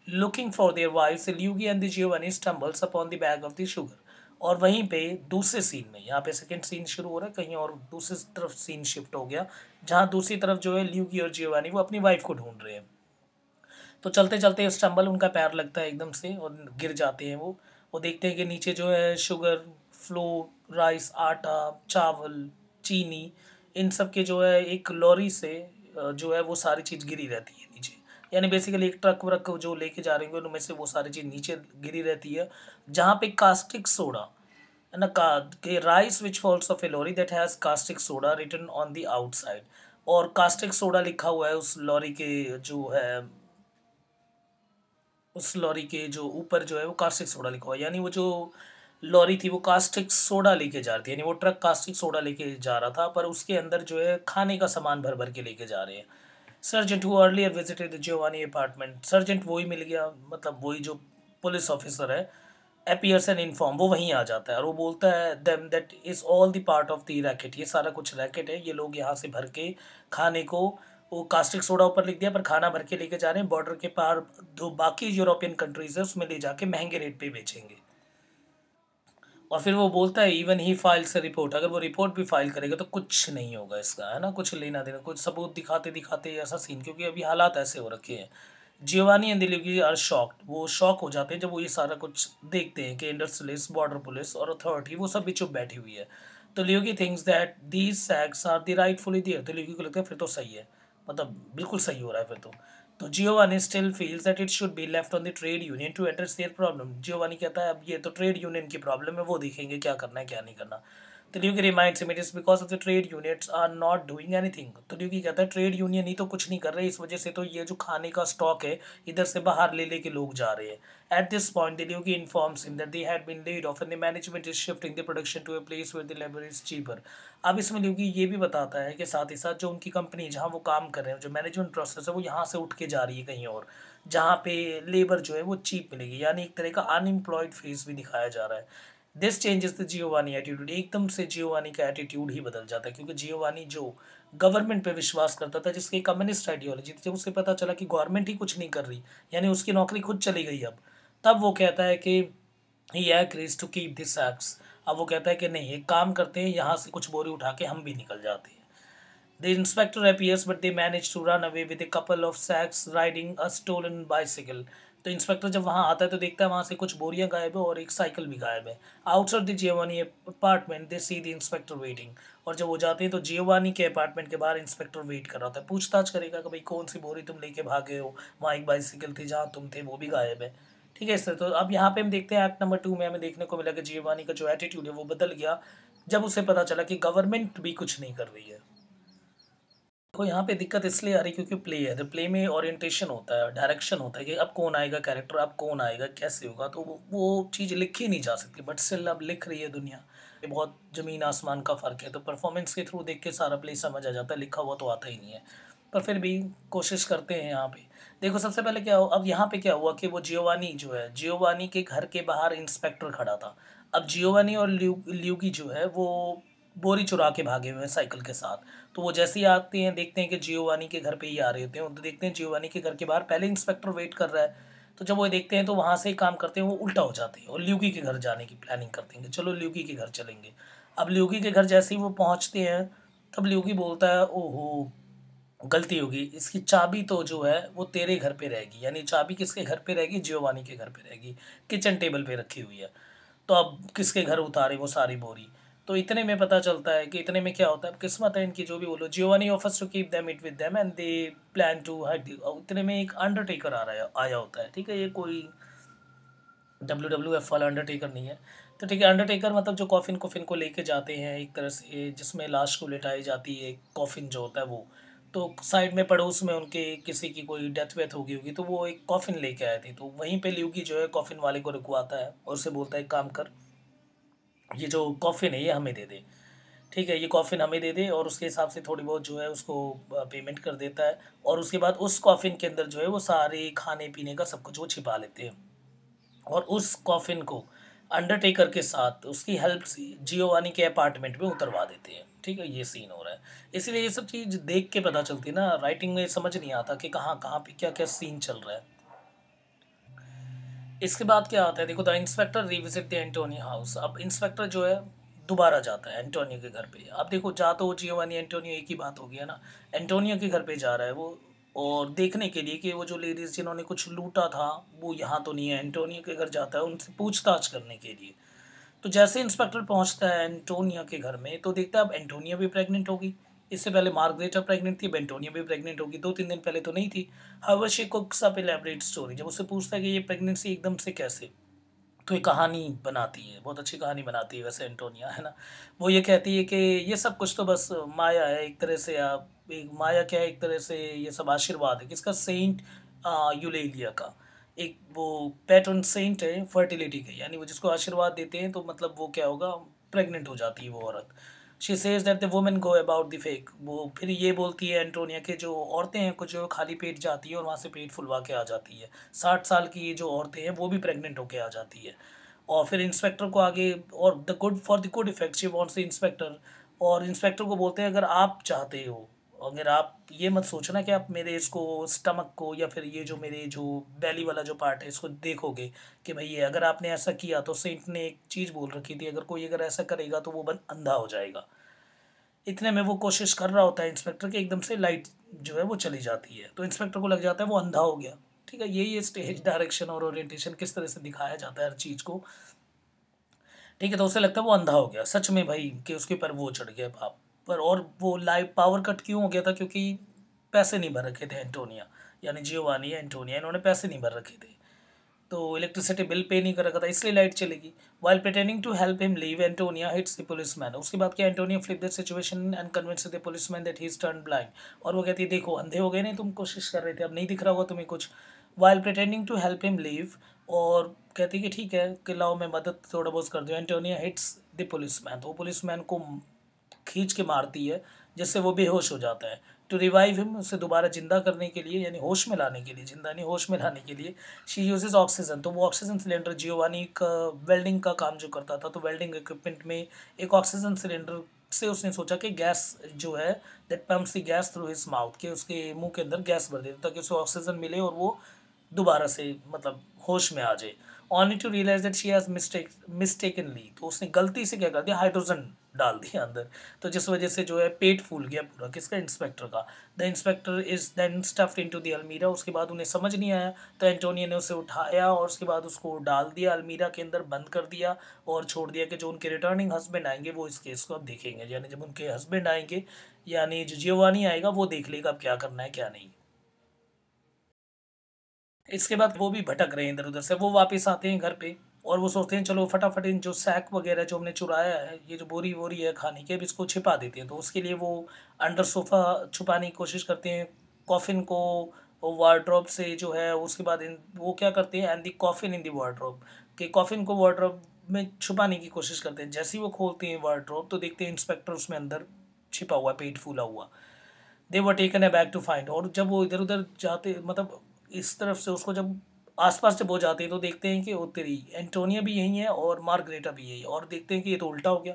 looking for their wifes, Luigi and the Giovanni stumbles upon the bag of the sugar. और वहीं पे दूसरे सीन में, यहाँ पे सेकंड सीन शुरू हो रहा है कहीं और दूसरी तरफ सीन शिफ्ट हो गया, जहाँ दूसरी तरफ जो है ल्यूगी और जियोवानी वो अपनी वाइफ को ढूंढ रहे हैं। तो चलते चलते स्टम्बल, उनका पैर लगता है एकदम से और गिर जाते हैं वो देखते हैं कि नीचे जो है शुगर, फ्लोर, राइस, आटा, चावल, चीनी, इन सब के जो है एक लॉरी से जो है वो सारी चीज़ गिरी रहती है नीचे। यानी बेसिकली एक ट्रक व्रक जो लेके जा रहे हैं उनमें से वो सारी चीज़ नीचे गिरी रहती है, जहाँ पे कास्टिक सोडा है ना, का rice which falls off a lorry that has caustic soda written on the outside. और कास्टिक सोडा लिखा हुआ है उस लॉरी के जो है, उस लॉरी के जो ऊपर जो है वो कास्टिक सोडा लिखा हुआ है। यानी वो जो लॉरी थी वो कास्टिक सोडा लेके जा रही थी, यानी वो ट्रक कास्टिक सोडा लेके जा रहा था, पर उसके अंदर जो है खाने का सामान भर भर के लेके जा रहे हैं। Sergeant who earlier visited the Giovanni apartment, sergeant वही मिल गया, मतलब वही जो पुलिस ऑफिसर है, अपीयर्स एंड इन्फॉर्म, वो वहीं आ जाता है और वो बोलता है them that is all the part of the racket, ये सारा कुछ रैकेट है, ये लोग यहाँ से भर के खाने को, वो कास्टिक सोडा ऊपर लिख दिया पर खाना भर के लेके जा रहे हैं, बॉर्डर के पार जो बाकी यूरोपियन कंट्रीज है उसमें ले जाके महंगे रेट पे बेचेंगे। और फिर वो बोलता है even he files a report, अगर वो रिपोर्ट भी फाइल करेगा तो कुछ नहीं होगा इसका, है ना, कुछ लेना देना, कुछ सबूत दिखाते दिखाते ऐसा सीन, क्योंकि अभी हालात ऐसे हो रखे हैं। जियोवानी एंड दिलीगी आर शॉक्ड, वो शॉक हो जाते हैं जब वो ये सारा कुछ देखते हैं कि इंडस्ट्रियलिस्ट, बॉर्डर पुलिस और अथॉरिटी वो सब भी चुप बैठी हुई है। तो Luigi thinks that these sacks are the rightfully there, तो ल्यूगी को लगता है फिर तो सही है, मतलब बिल्कुल सही हो रहा है फिर तो Giovanni still feels that it should be left on the trade union to address their problem. Giovanni कहता है अब ये तो ट्रेड यूनियन की प्रॉब्लम है, वो देखेंगे क्या करना है क्या नहीं करना। तो Luigi reminds him it is because of the trade unions are not doing anything. तो ल्यूकी कहता है ट्रेड यूनियन ही तो कुछ नहीं कर रहे, इस वजह से तो ये जो खाने का स्टॉक है इधर से बाहर ले लेके लोग जा रहे हैं। At this point the Luigi informs him that they had been laid off and the management is shifting the production to a place where the labour is cheaper. अब इसमें ल्यूकी ये भी बताता है कि साथ ही साथ जो उनकी कंपनी जहाँ वो काम कर रहे हैं, जो मैनेजमेंट प्रोसेस है वो यहाँ से उठ के जा रही है कहीं और, जहाँ पे लेबर जो है वो चीप मिलेगी, यानी एक तरह का अनएम्प्लॉयड फेस भी दिखाया जा रहा है। This changes the Giovanni attitude, एकदम से जियोवानी का एटीट्यूड ही बदल जाता है, क्योंकि जियोवानी जो गवर्नमेंट पे विश्वास करता था, जिसकी कम्युनिस्ट आइडियोलॉजी थी, जब उसे पता चला कि गवर्नमेंट ही कुछ नहीं कर रही, यानी उसकी नौकरी खुद चली गई अब, तब वो कहता है कि he agrees to keep this acts. अब वो कहता है कि नहीं, एक काम करते हैं, यहाँ से कुछ बोरी उठा के हम भी निकल जाते हैं। The inspector appears, but they manage to run away with a couple of sacks riding a stolen bicycle. तो तो इंस्पेक्टर जब वहाँ आता है तो देखता है वहाँ से कुछ बोरियां गायब है और एक साइकिल भी गायब है। Outside the Giovanni apartment they see the inspector waiting. और जब वो जाते हैं तो जियोवानी के अपार्टमेंट के बाहर इंस्पेक्टर वेट कर रहा था, पूछताछ करेगा कि भाई कौन सी बोरी तुम लेके भागे हो, वहाँ एक बाइसिकल थी जहाँ तुम थे वो भी गायब है। ठीक है, इस तरह। तो अब यहाँ पे हम देखते हैं एक्ट नंबर 2 में हमें देखने को मिला कि जियोवानी का जो एटीट्यूड है वो बदल गया जब उसे पता चला कि गवर्नमेंट भी कुछ नहीं कर रही है। तो यहाँ पे दिक्कत इसलिए आ रही क्योंकि प्ले है, तो प्ले में ओरिएंटेशन होता है, डायरेक्शन होता है कि अब कौन आएगा कैरेक्टर, अब कौन आएगा, कैसे होगा, तो वो चीज़ लिखी नहीं जा सकती, बट स्टिल अब लिख रही है दुनिया। ये बहुत ज़मीन आसमान का फ़र्क है, तो परफॉर्मेंस के थ्रू देख के सारा प्ले समझ आ जाता है, लिखा हुआ तो आता ही नहीं है। पर फिर भी कोशिश करते हैं यहाँ पे। देखो सबसे पहले क्या हो, अब यहाँ पे क्या हुआ कि वो जियोवानी जो है, जियोवानी के घर के बाहर इंस्पेक्टर खड़ा था। अब जियोवानी और ल्यूगी जो है वो बोरी चुरा के भागे हुए हैं साइकिल के साथ। तो वो जैसे ही आते हैं देखते हैं कि जियोवानी के घर पे ही आ रहे होते हैं, तो देखते हैं जियोवानी के घर के बाहर पहले इंस्पेक्टर वेट कर रहा है। तो जब वो देखते हैं तो वहाँ से ही काम करते हैं, वो उल्टा हो जाते हैं और ल्यूगी के घर जाने की प्लानिंग करते हैं कि चलो ल्यूगी के घर चलेंगे। अब ल्यूगी के घर जैसे ही वो पहुँचते हैं तब ल्यूगी बोलता है, ओहो गलती होगी, इसकी चाबी तो जो है वो तेरे घर पे रहेगी। यानी चाबी किसके घर पे रहेगी, जियोवानी के घर पे रहेगी, किचन टेबल पे रखी हुई है। तो अब किसके घर उतारे वो सारी बोरी। तो इतने में पता चलता है कि इतने में क्या होता है, अब किस्मत है इनकी जो भी बोलो, Giovanni offers to keep them it with them and they plan to hide. इतने में एक अंडरटेकर आया होता है। ठीक है, ये कोई WWF वाला अंडरटेकर नहीं है। तो ठीक है, अंडरटेकर मतलब जो कॉफिन कोफिन को लेके जाते हैं एक तरह से, जिसमें लाश को लिटाई जाती है, कॉफिन जो होता है वो। तो साइड में पड़ोस में उनके किसी की कोई डेथ वेथ होगी होगी, तो वो एक कॉफिन लेके आए थे। तो वहीं पे ल्यूगी जो है कॉफिन वाले को रुकवाता है और उसे बोलता है एक काम कर, ये जो कॉफिन है ये हमें दे दे। ठीक है, ये कॉफिन हमें दे दे, और उसके हिसाब से थोड़ी बहुत जो है उसको पेमेंट कर देता है। और उसके बाद उस कॉफिन के अंदर जो है वो सारे खाने पीने का सब कुछ वो छिपा लेते हैं, और उस कॉफिन को अंडरटेकर के साथ उसकी हेल्प से जियोवानी के अपार्टमेंट में उतरवा देते हैं। ठीक है, ये सीन हो रहा है। इसीलिए ये सब चीज़ देख के पता चलती है ना, राइटिंग में समझ नहीं आता कि कहाँ कहाँ पे क्या क्या सीन चल रहा है। इसके बाद क्या आता है, देखो the inspector revisit the Antonio house. अब इंस्पेक्टर जो है दोबारा जाता है एंटोनियो के घर पे। अब देखो जा तो वो जियोवानी एंटोनियो एक ही बात हो गया ना, एंटोनियो के घर पे जा रहा है वो, और देखने के लिए कि वो जो लेडीज़ जिन्होंने कुछ लूटा था वो यहाँ तो नहीं है। एंटोनियो के घर जाता है उनसे पूछताछ करने के लिए। तो जैसे इंस्पेक्टर पहुंचता है एंटोनिया के घर में तो देखता है अब एंटोनिया भी प्रेग्नेंट होगी। इससे पहले मार्गरेटा प्रेग्नेंट थी, अब एंटोनिया भी प्रेग्नेंट होगी, 2-3 दिन पहले तो नहीं थी। However she कुक्स up elaborate story. जब उससे पूछता है कि ये प्रेगनेंसी एकदम से कैसे, तो ये कहानी बनाती है, बहुत अच्छी कहानी बनाती है वैसे एंटोनिया, है ना। वो ये कहती है कि ये सब कुछ तो बस माया है एक तरह से। आप एक माया क्या है, एक तरह से ये सब आशीर्वाद है किसका, सेंट यूलेलिया का। एक वो पैट्रन सेंट है फर्टिलिटी के, यानी वो जिसको आशीर्वाद देते हैं तो मतलब वो क्या होगा, प्रेग्नेंट हो जाती है वो औरत। She says that the women go about the fake. वो फिर ये बोलती है एंटोनिया के जो औरतें हैं कुछ जो खाली पेट जाती है और वहाँ से पेट फुलवा के आ जाती है। 60 साल की ये जो औरतें हैं वो भी प्रेग्नेंट होके आ जाती है। और फिर इंस्पेक्टर को आगे, और the good for the good effect she wants the inspector. और इंस्पेक्टर को बोलते हैं अगर आप चाहते हो, अगर आप ये मत सोचना कि आप मेरे इसको स्टमक को या फिर ये जो मेरे जो बेली वाला जो पार्ट है इसको देखोगे कि भाई ये अगर आपने ऐसा किया, तो सेंट ने एक चीज़ बोल रखी थी, अगर कोई अगर ऐसा करेगा तो वो अंधा हो जाएगा। इतने में वो कोशिश कर रहा होता है इंस्पेक्टर की, एकदम से लाइट जो है वो चली जाती है, तो इंस्पेक्टर को लग जाता है वो अंधा हो गया। ठीक है, यही स्टेज डायरेक्शन और ओरिएंटेशन किस तरह से दिखाया जाता है हर चीज़ को। ठीक है, तो उसे लगता है वो अंधा हो गया सच में भाई, कि उसके ऊपर वो चढ़ गया पाप पर। और वो लाइव पावर कट क्यों हो गया था, क्योंकि पैसे नहीं भर रखे थे एंटोनिया, यानी जियोवानी एंटोनिया, इन्होंने पैसे नहीं भर रखे थे, तो इलेक्ट्रिसिटी बिल पे नहीं कर रखा था, इसलिए लाइट चलेगी। While pretending to help him leave Antonia hits the policeman. उसके बाद क्या, Antonia flip that situation and convince the policeman that he is turn blind. और वो कहती है देखो अंधे हो गए नहीं, तुम कोशिश कर रहे थे, अब नहीं दिख रहा होगा तुम्हें कुछ। While pretending to help him leave, और कहती है कि ठीक है कि लाओ मैं मदद थोड़ा बहुत कर दूँ। एंटोनिया हिट्स द पुलिसमैन, तो वो पुलिसमैन को खींच के मारती है जिससे वो बेहोश हो जाता है। टू रिवाइव हिम, उसे दोबारा जिंदा करने के लिए, यानी होश में लाने के लिए, जिंदा नहीं होश में लाने के लिए, शी यूजेस ऑक्सीजन। तो वो ऑक्सीजन सिलेंडर, जियोवानी का वेल्डिंग का काम जो करता था, तो वेल्डिंग इक्विपमेंट में एक ऑक्सीजन सिलेंडर से उसने सोचा कि गैस जो है that pumps the gas through his mouth, के उसके मुंह के अंदर गैस भर देता ताकि उसे ऑक्सीजन मिले और वो दोबारा से मतलब होश में आ जाए। Only to realise that she has mistakenly, तो उसने गलती से क्या कर दिया, हाइड्रोजन डाल दिया अंदर। तो जिस वजह से जो है पेट फूल गया पूरा, किसका, इंस्पेक्टर का। The inspector is then stuffed into the अलमीरा। उसके बाद उन्हें समझ नहीं आया, तो एंटोनियो ने उसे उठाया और उसके बाद उसको डाल दिया अलमीरा के अंदर, बंद कर दिया और छोड़ दिया कि जो उनके रिटर्निंग हस्बैंड आएंगे वो इस केस को अब देखेंगे। यानी जब उनके हस्बैंड आएंगे, यानी जो जियोवानी आएगा, वो देख लेगा अब क्या करना है क्या नहीं। इसके बाद वो भी भटक रहे हैं इधर-उधर से, वो वापस आते हैं घर पे और वो सोचते हैं चलो फटाफट इन जो सैक वगैरह जो हमने चुराया है, ये जो बोरी-वोरी है खाने की, अब इसको छिपा देते हैं। तो उसके लिए वो अंडर सोफ़ा छुपाने की कोशिश करते हैं, कॉफ़िन को वार्डरोब से जो है, उसके बाद इन वो क्या करते हैं, and the coffin in the wardrobe, कि कॉफ़िन को वार्डरोब में छुपाने की कोशिश करते हैं। जैसे ही वो खोलते हैं वार्डरोब, तो देखते हैं इंस्पेक्टर उसमें अंदर छिपा हुआ है, पेट फूला हुआ। They were taken aback to find. और जब वो इधर-उधर जाते, मतलब इस तरफ से उसको जब आस-पास जब वो जाते हैं, तो देखते हैं कि ओ तेरी, एंटोनिया भी यहीं है और मार्गरेटा भी यही है, और देखते हैं कि ये तो उल्टा हो गया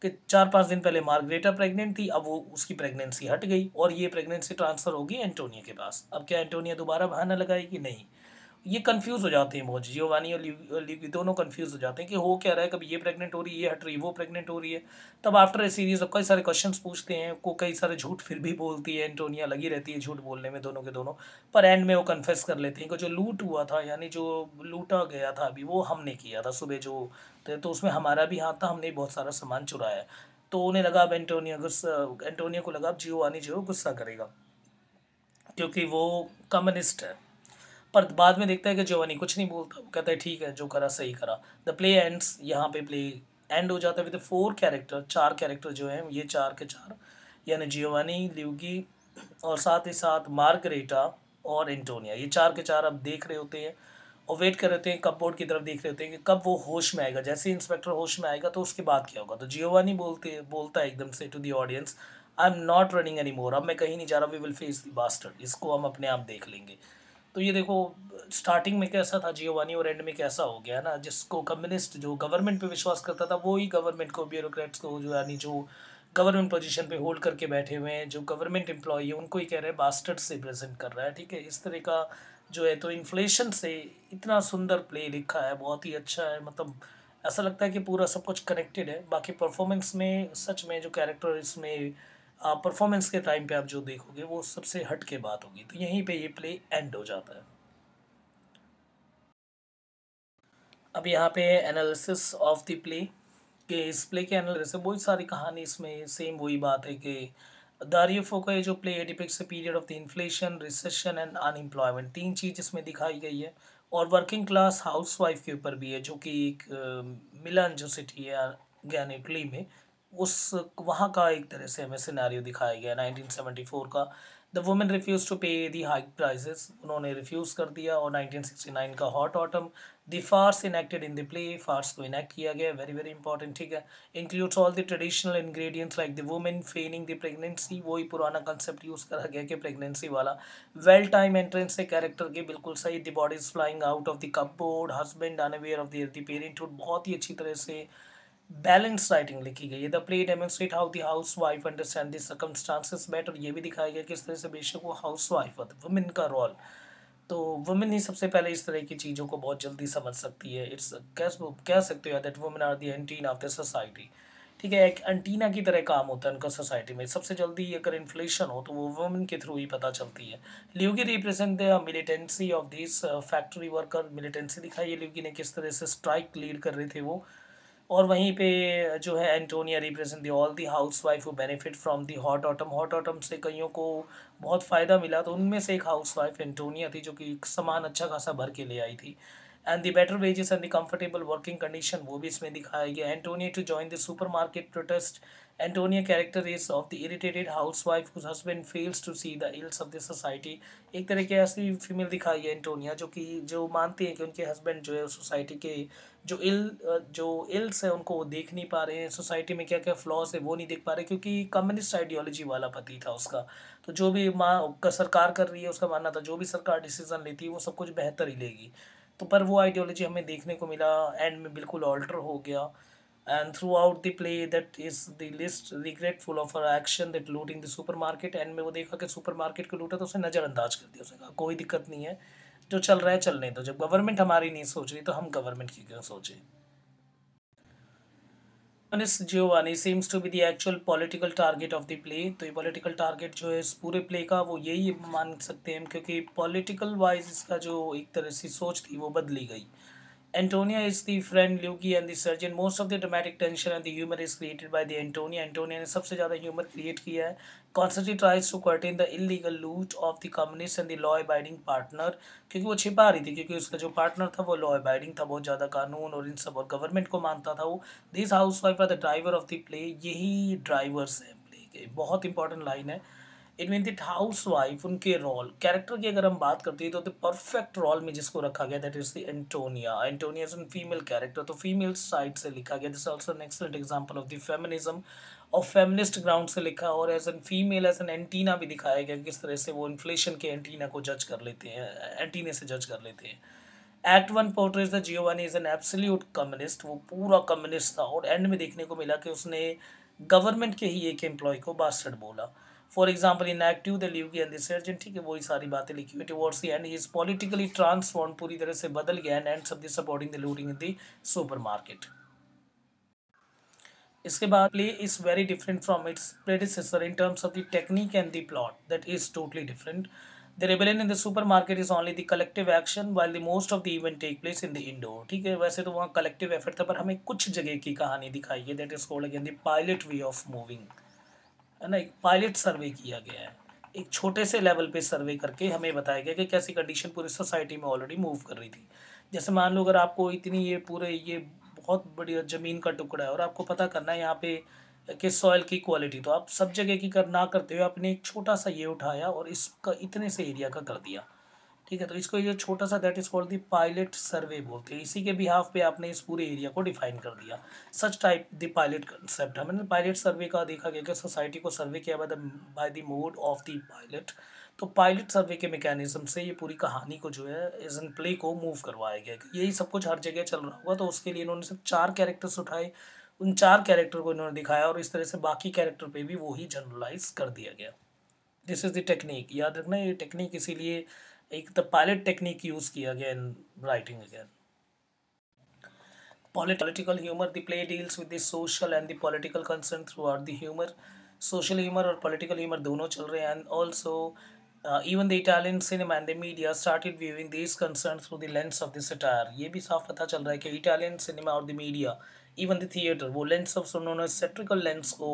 कि 4-5 दिन पहले मार्गरेटा प्रेग्नेंट थी, अब वो उसकी प्रेगनेंसी हट गई और ये प्रेगनेंसी ट्रांसफ़र होगी एंटोनिया के पास। अब क्या एंटोनिया दोबारा बहाना लगाएगी? नहीं। ये कन्फ्यूज़ हो जाते हैं बहुत, जियोवानी और ल्यूगी दोनों कन्फ्यूज़ हो जाते हैं कि हो क्या रहा है, कभी ये प्रेग्नेंट हो रही है, ये हट रही है, वो प्रेग्नेंट हो रही है। तब आफ्टर ए सीरीज़ अब कई सारे क्वेश्चंस पूछते हैं, को कई सारे झूठ फिर भी बोलती है एंटोनिया, लगी रहती है झूठ बोलने में दोनों के दोनों। पर एंड में वो कन्फेस कर लेते हैं कि जो लूट हुआ था, यानी जो लूटा गया था अभी, वो हमने किया था सुबह जो, तो उसमें हमारा भी हाथ था, हमने बहुत सारा सामान चुराया है। तो उन्हें लगा अब एंटोनिया को लगा अब जियोवानी जो है गुस्सा करेगा, क्योंकि वो कम्युनिस्ट है। पर बाद में देखता है कि जियोवानी कुछ नहीं बोलता, वो कहता है ठीक है, जो करा सही करा। द प्ले एंड्स, यहाँ पे प्ले एंड हो जाता है विद 4 कैरेक्टर, 4 कैरेक्टर जो हैं, ये 4 के 4, यानी जियोवानी, ल्यूगी और साथ ही साथ मार्गरेटा और एंटोनिया, ये 4 के 4 अब देख रहे होते हैं और वेट कर रहे होते हैं, कप बोर्ड की तरफ देख रहे होते हैं कि कब वो होश में आएगा। जैसे ही इंस्पेक्टर होश में आएगा, तो उसके बाद क्या होगा। तो जियोवानी बोलता है एकदम से to the audience, I am not running any more, अब मैं कहीं नहीं जा रहा, we will face the bastard, इसको हम अपने आप देख लेंगे। तो ये देखो, स्टार्टिंग में कैसा था जियोवानी और एंड में कैसा हो गया ना, जिसको कम्युनिस्ट जो गवर्नमेंट पे विश्वास करता था, वो ही गवर्नमेंट को, ब्यूरोक्रेट्स को, जो यानी जो गवर्नमेंट पोजीशन पे होल्ड करके बैठे हुए हैं, जो गवर्नमेंट एम्प्लॉई है, उनको ही कह रहे हैं बास्टर्ड से प्रेजेंट कर रहा है। ठीक है, इस तरह का जो है। तो इन्फ्लेशन से इतना सुंदर प्ले लिखा है, बहुत ही अच्छा है, मतलब ऐसा लगता है कि पूरा सब कुछ कनेक्टेड है। बाकी परफॉर्मेंस में सच में जो कैरेक्टर इसमें परफॉर्मेंस के टाइम पे आप जो देखोगे, वो सबसे हट के बात होगी। तो यहीं पे ये प्ले एंड हो जाता है। अब यहाँ पे एनालिसिस ऑफ द प्ले, कि इस प्ले के एनालिसिस से बहुत सारी कहानी, इसमें सेम वही बात है कि दारियोफो का ये जो play depicts a period of the inflation, recession and unemployment, 3 चीज़ इसमें दिखाई गई है। और वर्किंग क्लास हाउसवाइफ के ऊपर भी है, जो कि एक मिलान जो सिटी है अगेन इटली में, उस वहाँ का एक तरह से हमें सिनेरियो दिखाया गया 1974 का। The women refuse to pay the high prices, उन्होंने रिफ्यूज़ कर दिया। और 1969 का hot autumn, the farce enacted in the play, farce को इनैक्ट किया गया, वेरी वेरी इंपॉर्टेंट। ठीक है, includes all the traditional ingredients like the women feigning the pregnancy, वही पुराना कंसेप्ट यूज़ करा गया कि प्रेगनेंसी वाला। वेल टाइम एंट्रेंस है कैरेक्टर के, बिल्कुल सही। The body is flying out of the cupboard, husband unaware of the parenthood, बहुत ही अच्छी तरह से बैलेंस राइटिंग लिखी गई है। The play demonstrate how the house wife understand the circumstances better, ये भी दिखाया गया किस तरह से बेशक वो हाउस वाइफ है, वुमेन का रोल, तो वुमेन ही सबसे पहले इस तरह की चीज़ों को बहुत जल्दी समझ सकती है। इट्स कह सकते हो that women are the antenna of the society. ठीक है, एक एंटीना की तरह काम होता है उनका सोसाइटी में। सबसे जल्दी अगर इन्फ्लेशन हो, तो वो वुमेन के थ्रू ही पता चलती है। Luigi represent the militancy of this factory worker, militancy दिखाई है ल्यूगी ने, किस तरह से स्ट्राइक लीड कर रहे थे वो। और वहीं पे जो है Antonia represent the all the housewife who benefit from the hot autumn, hot autumn से कईयों को बहुत फ़ायदा मिला, तो उनमें से एक हाउसवाइफ एंटोनिया थी, जो कि सामान अच्छा खासा भर के ले आई थी। And the better wages and the comfortable working condition, वो भी इसमें दिखाया गया। Antonia to join the supermarket protest, Antonia character is of the irritated housewife whose husband fails to see the ills of the society. एक तरह की ऐसी female दिखाई है एंटोनिया, जो मानती है कि उनके हस्बैंड जो है सोसाइटी के जो इल्स है उनको वो देख नहीं पा रहे हैं, सोसाइटी में क्या क्या फ्लॉज है वो नहीं देख पा रहे, क्योंकि कम्युनिस्ट आइडियोलॉजी वाला पति था उसका। तो जो भी माँ का सरकार कर रही है, उसका मानना था जो भी सरकार डिसीजन लेती है वो सब कुछ बेहतर ही लेगी। तो पर वो आइडियोलॉजी हमें देखने को मिला, एंड में बिल्कुल ऑल्टर हो गया। And through out the play that is the list regretful of her action that looting the super market, and में वो देखा कि सुपर मार्केट को लूटा, तो उसे नज़रअंदाज कर दिया, उसने कहा कोई दिक्कत नहीं है, जो चल रहा है चलने दो, जब गवर्नमेंट हमारी नहीं सोच रही तो हम गवर्नमेंट की क्यों सोचें। Miss Giovanni seems to be the actual political target of the play। तो ये political target जो है इस पूरे play का वो यही मान सकते हैं हम, क्योंकि political wise इसका जो एक तरह से सोच थी वो बदली गई। Antonia is the friend Luigi and the surgeon। Most of the dramatic tension and the humor is created by the Antonia। Antonia ने सबसे ज़्यादा humor create किया है। Constantly tries to curtail the illegal loot of the communist and the law abiding partner। क्योंकि वो छिपा रही थी, क्योंकि उसका जो पार्टनर था वो लॉ अबाइडिंग था, बहुत ज़्यादा कानून और इन सब और गवर्नमेंट को मानता था वो। This housewife are the driver of the play. यही ड्राइवर्स हैं प्ले के। बहुत इंपॉर्टेंट लाइन है। It mean that housewife उनके रोल कैरेक्टर की अगर हम बात करते हैं तो द परफेक्ट रोल में जिसको रखा गया that is the Antonia. Antonia is an female character, तो फीमेल साइड से लिखा गया। This also an excellent example of the feminism और फेमिनिस्ट ग्राउंड से लिखा। और as an female as an antenna भी दिखाया गया, किस तरह से वो इन्फ्लेशन के एंटीना को जज कर लेते हैं, एंटीने से जज कर लेते हैं। Act one portrays the Giovanni is an absolute communist. वो पूरा कम्युनिस्ट था और एंड में देखने को मिला कि उसने गवर्नमेंट के ही एक एम्प्लॉय को बास्टर्ड बोला। For example in act to the Luigi and the surgeon, ठीक है, वही सारी बातें लिखी हुई। Towards the end he is politically transform, पूरी तरह से बदल गया and ends up the supporting the looting in the supermarket. इसके बाद play is very different from its predecessor in terms of the technique and the plot, that is totally different. The rebellion in the supermarket is only the collective action while the most of the event take place in the indoor. ठीक है, वैसे तो वहाँ collective effort था, पर हमें कुछ जगह की कहानी दिखाई है। That is called again the pilot way of moving, है ना। एक पायलट सर्वे किया गया है, एक छोटे से लेवल पे सर्वे करके हमें बताया गया कि कैसी कंडीशन पूरी सोसाइटी में ऑलरेडी मूव कर रही थी। जैसे मान लो अगर आपको इतनी ये पूरे ये बहुत बढ़िया ज़मीन का टुकड़ा है और आपको पता करना है यहाँ पे किस सॉइल की क्वालिटी, तो आप सब जगह की कर ना करते हुए आपने एक छोटा सा ये उठाया और इसका इतने से एरिया का कर दिया। ठीक है, तो इसको ये छोटा सा that is called the pilot survey बोलते हैं। इसी के बिहाफ पे आपने इस पूरे एरिया को डिफाइन कर दिया। Such type the pilot concept, हमने पायलट सर्वे का देखा गया कि सोसाइटी को सर्वे किया by the mode of the pilot. तो पायलट सर्वे के मैकेनिज्म से ये पूरी कहानी को जो है इस प्ले को मूव करवाया गया। यही सब कुछ हर जगह चल रहा होगा, तो उसके लिए इन्होंने सिर्फ 4 कैरेक्टर्स उठाए, उन 4 कैरेक्टर को इन्होंने दिखाया और इस तरह से बाकी कैरेक्टर पे भी वही जनरलाइज कर दिया गया। दिस इज द टेक्निक, याद रखना ये टेक्निक इसीलिए एक द पायलट टेक्निक यूज किया गया in writing again. Political humor, the play deals with the social and the political concern throughout the humor। social humor और political humor दोनों चल रहे हैं। and also even the Italian cinema and the media started viewing these concerns through the lens of the satire। ये भी साफ पता चल रहा है कि इटालियन सिनेमा और the media even the theatre वो लेंस ऑफ उन्होंने सेट्रिकल लेंस को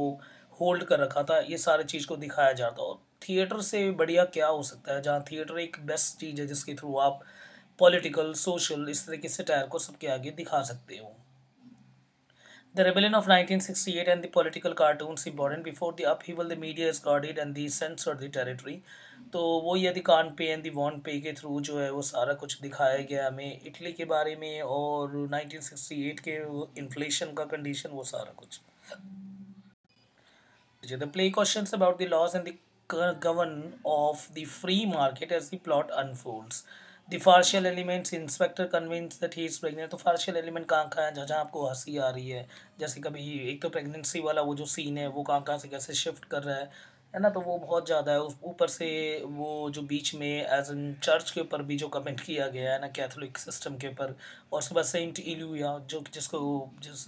होल्ड कर रखा था, ये सारी चीज़ को दिखाया जाता। और थिएटर से बढ़िया क्या हो सकता है, जहाँ थिएटर एक बेस्ट चीज़ है जिसके थ्रू आप पॉलिटिकल सोशल इस तरह के सटायर को सबके आगे दिखा सकते हो। The rebellion of 1968 and the political cartoons important before the upheaval the media is guarded and the censored the territory। तो वो यदि कान पे एंड दी वॉन्ट पे के थ्रू जो है वो सारा कुछ दिखाया गया हमें इटली के बारे में और 1968 के इन्फ्लेशन का कंडीशन, वो सारा कुछ। The play questions about the laws and the govern of the free market as the plot unfolds। The partial elements, inspector convinced that he is pregnant। तो partial element कहाँ कहाँ है, जहाँ आपको हंसी आ रही है, जैसे कभी एक तो प्रेगनेंसी वाला वो जो सीन है वो कहाँ कहाँ से कैसे शिफ्ट कर रहा है ना, तो वो बहुत ज़्यादा है। उस ऊपर से वो जो बीच में एज एन चर्च के ऊपर भी जो कमेंट किया गया है ना, कैथोलिक सिस्टम के ऊपर। और उसके बाद सेंट इलूया जो जिसको जिस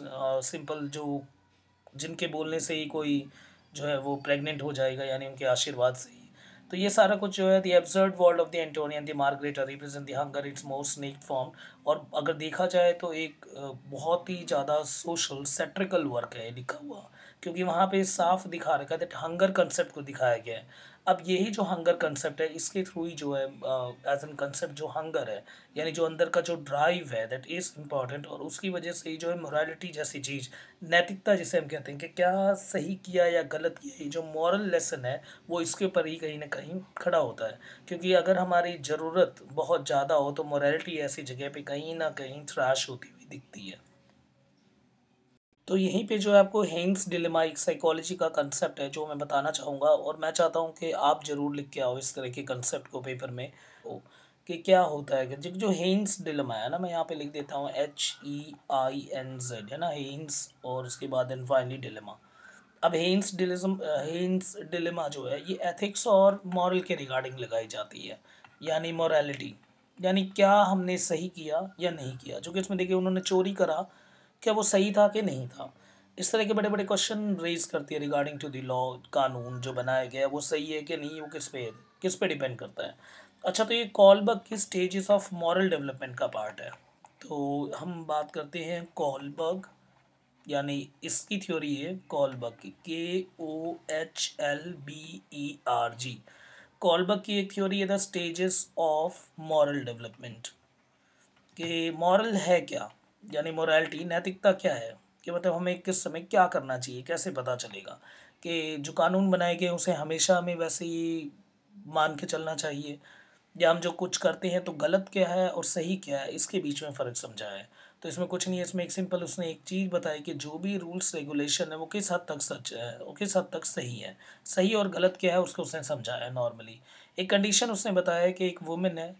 सिंपल जो जिनके बोलने से ही कोई जो है वो प्रेग्नेंट हो जाएगा, यानी उनके आशीर्वाद से ही। तो ये सारा कुछ जो है the absurd world of the Antonia and the Margaret represent the hunger its most naked form. और अगर देखा जाए तो एक बहुत ही ज़्यादा सोशल सेट्रिकल वर्क है लिखा हुआ, क्योंकि वहाँ पे साफ दिखा रखा है दैट हंगर कंसेप्ट को दिखाया गया है। अब यही जो हंगर कंसेप्ट है इसके थ्रू ही जो है एज एन कंसेप्ट जो हंगर है, यानी जो अंदर का जो ड्राइव है दैट इज़ इम्पॉर्टेंट। और उसकी वजह से ही जो है मोरालिटी जैसी चीज़, नैतिकता जिसे हम कहते हैं कि क्या सही किया या गलत किया, ये जो मॉरल लेसन है वो इसके ऊपर ही कहीं ना कहीं खड़ा होता है। क्योंकि अगर हमारी ज़रूरत बहुत ज़्यादा हो तो मोरालिटी ऐसी जगह पे कहीं ना कहीं थ्रैश होती हुई दिखती है। तो यहीं पे जो है आपको हेन्स डिलेमा एक साइकोलॉजी का कंसेप्ट है जो मैं बताना चाहूँगा, और मैं चाहता हूँ कि आप ज़रूर लिख के आओ इस तरह के कंसेप्ट को पेपर में। ओ, कि क्या होता है कि जो हेन्स डिलेमा है ना, मैं यहाँ पे लिख देता हूँ HEINZ, है ना, हेन्स और उसके बाद एंड फाइनली डिलेमा। अब हेन्स डिलेमा जो है ये एथिक्स और मॉरल के रिगार्डिंग लगाई जाती है, यानी मोरालिटी, यानी क्या हमने सही किया या नहीं किया। जो कि इसमें देखिए उन्होंने चोरी करा, क्या वो सही था कि नहीं था। इस तरह के बड़े-बड़े क्वेश्चन रेज़ करती है रिगार्डिंग टू द लॉ, कानून जो बनाया गया है वो सही है कि नहीं, वो किस पे डिपेंड करता है। अच्छा, तो ये कोलबर्ग की स्टेजेस ऑफ मॉरल डेवलपमेंट का पार्ट है। तो हम बात करते हैं कोलबर्ग, यानी इसकी थ्योरी है कोलबर्ग की, KOHLBERG। कोलबर्ग की एक थ्योरी है the stages of moral development, कि मॉरल है क्या, यानी मोरालिटी, नैतिकता क्या है, कि मतलब हमें किस समय क्या करना चाहिए, कैसे पता चलेगा कि जो कानून बनाए गए उसे हमेशा हमें वैसे ही मान के चलना चाहिए, या हम जो कुछ करते हैं तो गलत क्या है और सही क्या है, इसके बीच में फ़र्क समझा है। तो इसमें कुछ नहीं है, इसमें एक सिंपल उसने एक चीज़ बताई कि जो भी रूल्स रेगुलेशन है वो किस हद तक सच है, वो किस हद तक सही है, सही और गलत क्या है उसको उसने समझाया नॉर्मली। एक कंडीशन उसने बताया कि एक वुमेन है,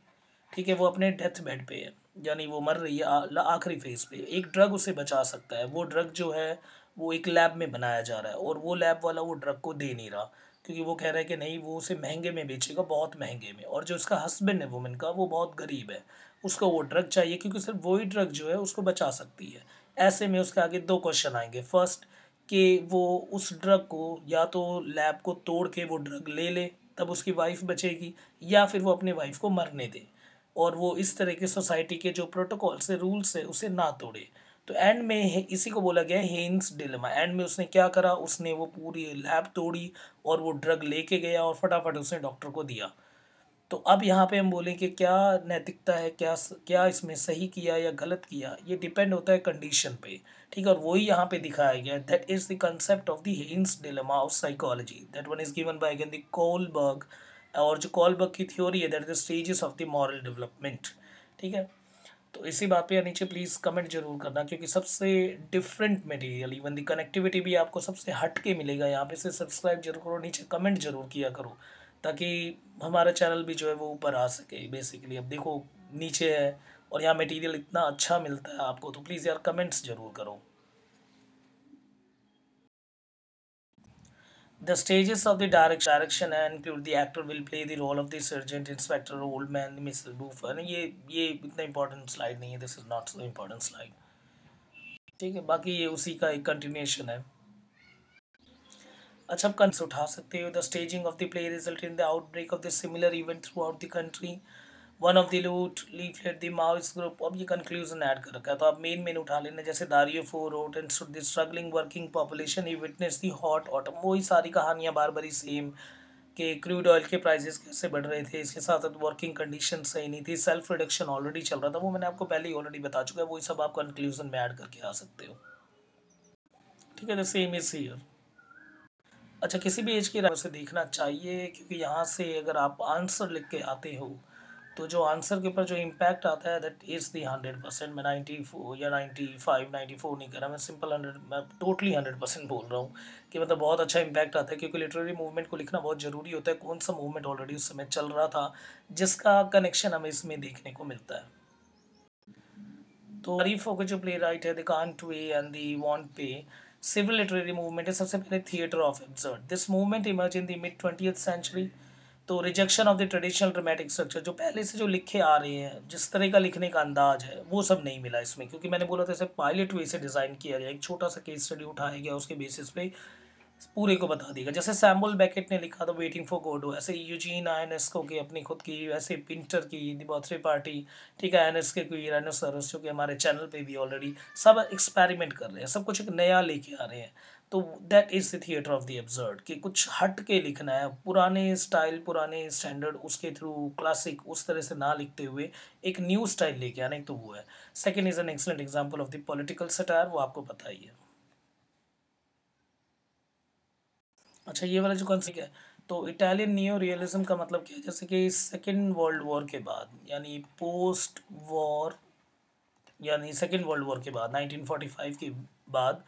ठीक है, वो अपने डेथ बेड पे है, यानी वो मर रही है आखिरी फेज़ पे, एक ड्रग उसे बचा सकता है, वो ड्रग जो है वो एक लैब में बनाया जा रहा है और वो लैब वाला वो ड्रग को दे नहीं रहा, क्योंकि वो कह रहा है कि नहीं वो उसे महंगे में बेचेगा, बहुत महंगे में, और जो उसका हस्बैंड है वुमेन का वो बहुत गरीब है, उसको वो ड्रग चाहिए क्योंकि सिर्फ वही ड्रग जो है उसको बचा सकती है। ऐसे में उसके आगे दो क्वेश्चन आएंगे, फर्स्ट कि वो उस ड्रग को या तो लैब को तोड़ के वो ड्रग ले ले तब उसकी वाइफ बचेगी, या फिर वो अपनी वाइफ को मरने दे और वो इस तरह के सोसाइटी के जो प्रोटोकॉल्स है, रूल्स है, उसे ना तोड़े। तो एंड में इसी को बोला गया है हेन्स डिलेमा। एंड में उसने क्या करा, उसने वो पूरी लैब तोड़ी और वो ड्रग लेके गया और फटाफट उसने डॉक्टर को दिया। तो अब यहाँ पे हम बोलें कि क्या नैतिकता है, क्या इसमें सही किया या गलत किया, ये डिपेंड होता है कंडीशन पे, ठीक है। और वही यहाँ पे दिखाया गया, that is the concept of the Heinz dilemma of psychology, that one is given by again the Kohlberg. और जो कोलबर्ग की थ्योरी है, that is the stages of the moral development, ठीक है। तो इसी बात पे नीचे प्लीज़ कमेंट जरूर करना, क्योंकि सबसे different material, even the connectivity भी आपको सबसे हट के मिलेगा यहाँ पे। से सब्सक्राइब जरूर करो, नीचे कमेंट जरूर किया करो, ताकि हमारा चैनल भी जो है वो ऊपर आ सके बेसिकली। अब देखो नीचे है और यहाँ मटेरियल इतना अच्छा मिलता है आपको, तो प्लीज़ यार कमेंट्स जरूर करो। The stages of the direction include the actor will play the role of the sergeant, inspector, old man, Mr. Buffer। ये इतना important slide नहीं है, this is not so important slide, ठीक है। बाकी ये उसी का एक कंटिन्यूएशन है। अच्छा, आप कंस उठा सकते हो। The staging of the play result in the outbreak of the similar event through out the country, one of the लूट लीफलेट द माओइस्ट ग्रुप। अब ये कंक्लूजन ऐड कर रखा है, तो आप मेन उठा लेना, जैसे Dario Fo wrote and the struggling working population ही विटनेस द हॉट ऑटम। वही सारी कहानियाँ बार बारी सेम, कि क्रूड ऑयल के प्राइसेस कैसे बढ़ रहे थे, इसके साथ साथ वर्किंग कंडीशन सही नहीं थी, सेल्फ रिडक्शन ऑलरेडी चल रहा था, वो मैंने आपको पहले ही ऑलरेडी बता चुका है, वही सब आप कंक्लूजन में ऐड करके आ सकते हो, ठीक है। The same is here. अच्छा, किसी भी एज के उसे देखना चाहिए, क्योंकि यहाँ से अगर आप आंसर लिख के आते हो तो जो आंसर के ऊपर जो इम्पैक्ट आता है दैट इज़ दी 100%। मैं 94 या 95 94 नहीं कर रहा, मैं सिंपल 100, मैं टोटली 100% बोल रहा हूँ कि मतलब बहुत अच्छा इम्पैक्ट आता है, क्योंकि लिटरेरी मूवमेंट को लिखना बहुत ज़रूरी होता है, कौन सा मूवमेंट ऑलरेडी उस समय चल रहा था जिसका कनेक्शन हमें इसमें देखने को मिलता है। तो तारीफों के जो प्ले राइट है, the can't way and the won't pay, civil literary movement है सबसे पहले theatre of absurd. This movement emerge in the mid 20th century. तो rejection of the traditional dramatic structure, जो पहले से जो लिखे आ रहे हैं, जिस तरह का लिखने का अंदाज है वो सब नहीं मिला इसमें, क्योंकि मैंने बोला था इसे पायलट वे से डिज़ाइन किया गया, एक छोटा सा केस स्टडी उठाया गया, उसके बेसिस पे पूरे को बता देगा। जैसे सैमुअल बेकेट ने लिखा था वेटिंग फॉर गोडो, ऐसे यूजीन आयनेस्को की अपनी खुद की, वैसे पिंटर की द बर्थडे पार्टी, ठीक है, आयनेस्को की राइनोसरस, जो कि हमारे चैनल पे भी ऑलरेडी सब एक्सपेरिमेंट कर रहे हैं, सब कुछ एक नया लेके आ रहे हैं। तो that is the theatre of the absurd, कि कुछ हट के लिखना है, पुराने स्टाइल पुराने स्टैंडर्ड उसके थ्रू क्लासिक उस तरह से ना लिखते हुए एक न्यू स्टाइल लेके आने, तो वो है। Second is an excellent example of the political satire, वो आपको पता ही है। अच्छा, ये वाला जो कॉन्सेप्ट है, तो इटालियन नियो रियलिज्म का मतलब क्या है, जैसे कि सेकेंड वर्ल्ड वॉर के बाद, यानी पोस्ट वॉर, यानी सेकेंड वर्ल्ड वॉर के बाद 1945 के बाद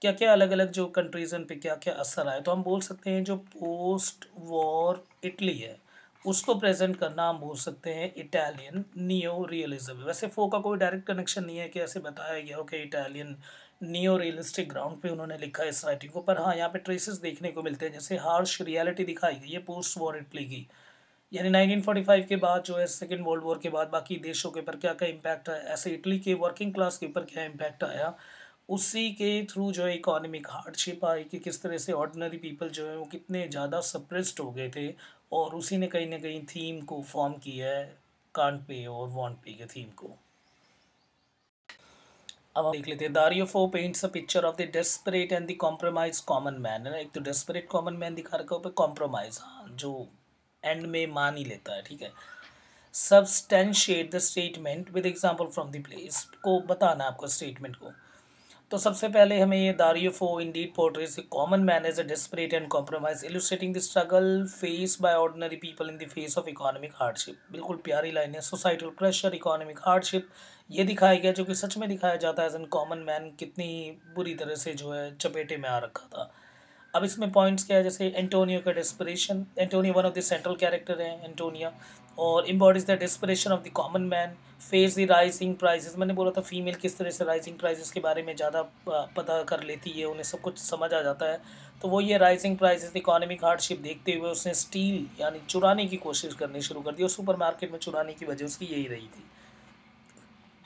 क्या क्या अलग अलग जो कंट्रीज़ पे क्या क्या असर आए, तो हम बोल सकते हैं जो पोस्ट वॉर इटली है उसको प्रेजेंट करना हम बोल सकते हैं इटालियन नियो रियलिज्म। वैसे फो का कोई डायरेक्ट कनेक्शन नहीं है कि ऐसे बताया गया हो कि इटालियन नियो रियलिस्टिक ग्राउंड पे उन्होंने लिखा है इस राइटिंग को, पर हाँ यहाँ पे ट्रेसेस देखने को मिलते हैं, जैसे हार्श रियलिटी दिखाई गई है पोस्ट वॉर इटली की, यानी 1945 के बाद जो है सेकेंड वर्ल्ड वॉर के बाद बाकी देशों के ऊपर क्या क्या इम्पैक्ट आया, ऐसे इटली के वर्किंग क्लास के ऊपर क्या इम्पैक्ट आया, उसी के थ्रू जो है इकोनॉमिक हार्डशिप आई कि किस तरह से ऑर्डिनरी पीपल जो है वो कितने ज़्यादा सप्रेस्ड हो गए थे, और उसी ने कहीं न कहीं थीम को फॉर्म किया है, कांट पे और वांट पे के थीम को। अब हम देख लेते हैं, Dario Fo paints a picture of the desperate and the compromise common man, है ना। एक तो डेस्परेट कॉमन मैन दिखा रखा है, ऊपर कॉम्प्रोमाइज, हाँ, जो एंड में मान ही लेता है, ठीक है। Substantiate the statement with example from the play, इसको बताना है आपको स्टेटमेंट को। तो सबसे पहले हमें ये Dario Fo indeed portrays common man as a desperate and compromise illustrating the struggle face by ordinary people in the face of economic hardship. बिल्कुल प्यारी लाइन है, सोसाइटल प्रेशर, इकोनॉमिक हार्डशिप, ये दिखाया गया जो कि सच में दिखाया जाता है। एज एन कॉमन मैन कितनी बुरी तरह से जो है चपेटे में आ रखा था। अब इसमें पॉइंट्स क्या है, जैसे एंटोनियो का desperation, Antonio one of the central character है एंटोनिया, और embodies the desperation of the common man, face the rising prices. मैंने बोला था फीमेल किस तरह से राइजिंग प्राइसेस के बारे में ज़्यादा पता कर लेती है, उन्हें सब कुछ समझ आ जाता है। तो वो ये राइजिंग प्राइसेस, इकोनॉमिक हार्डशिप देखते हुए उसने स्टील यानी चुराने की कोशिश करनी शुरू कर दी, और सुपरमार्केट में चुराने की वजह उसकी यही रही थी।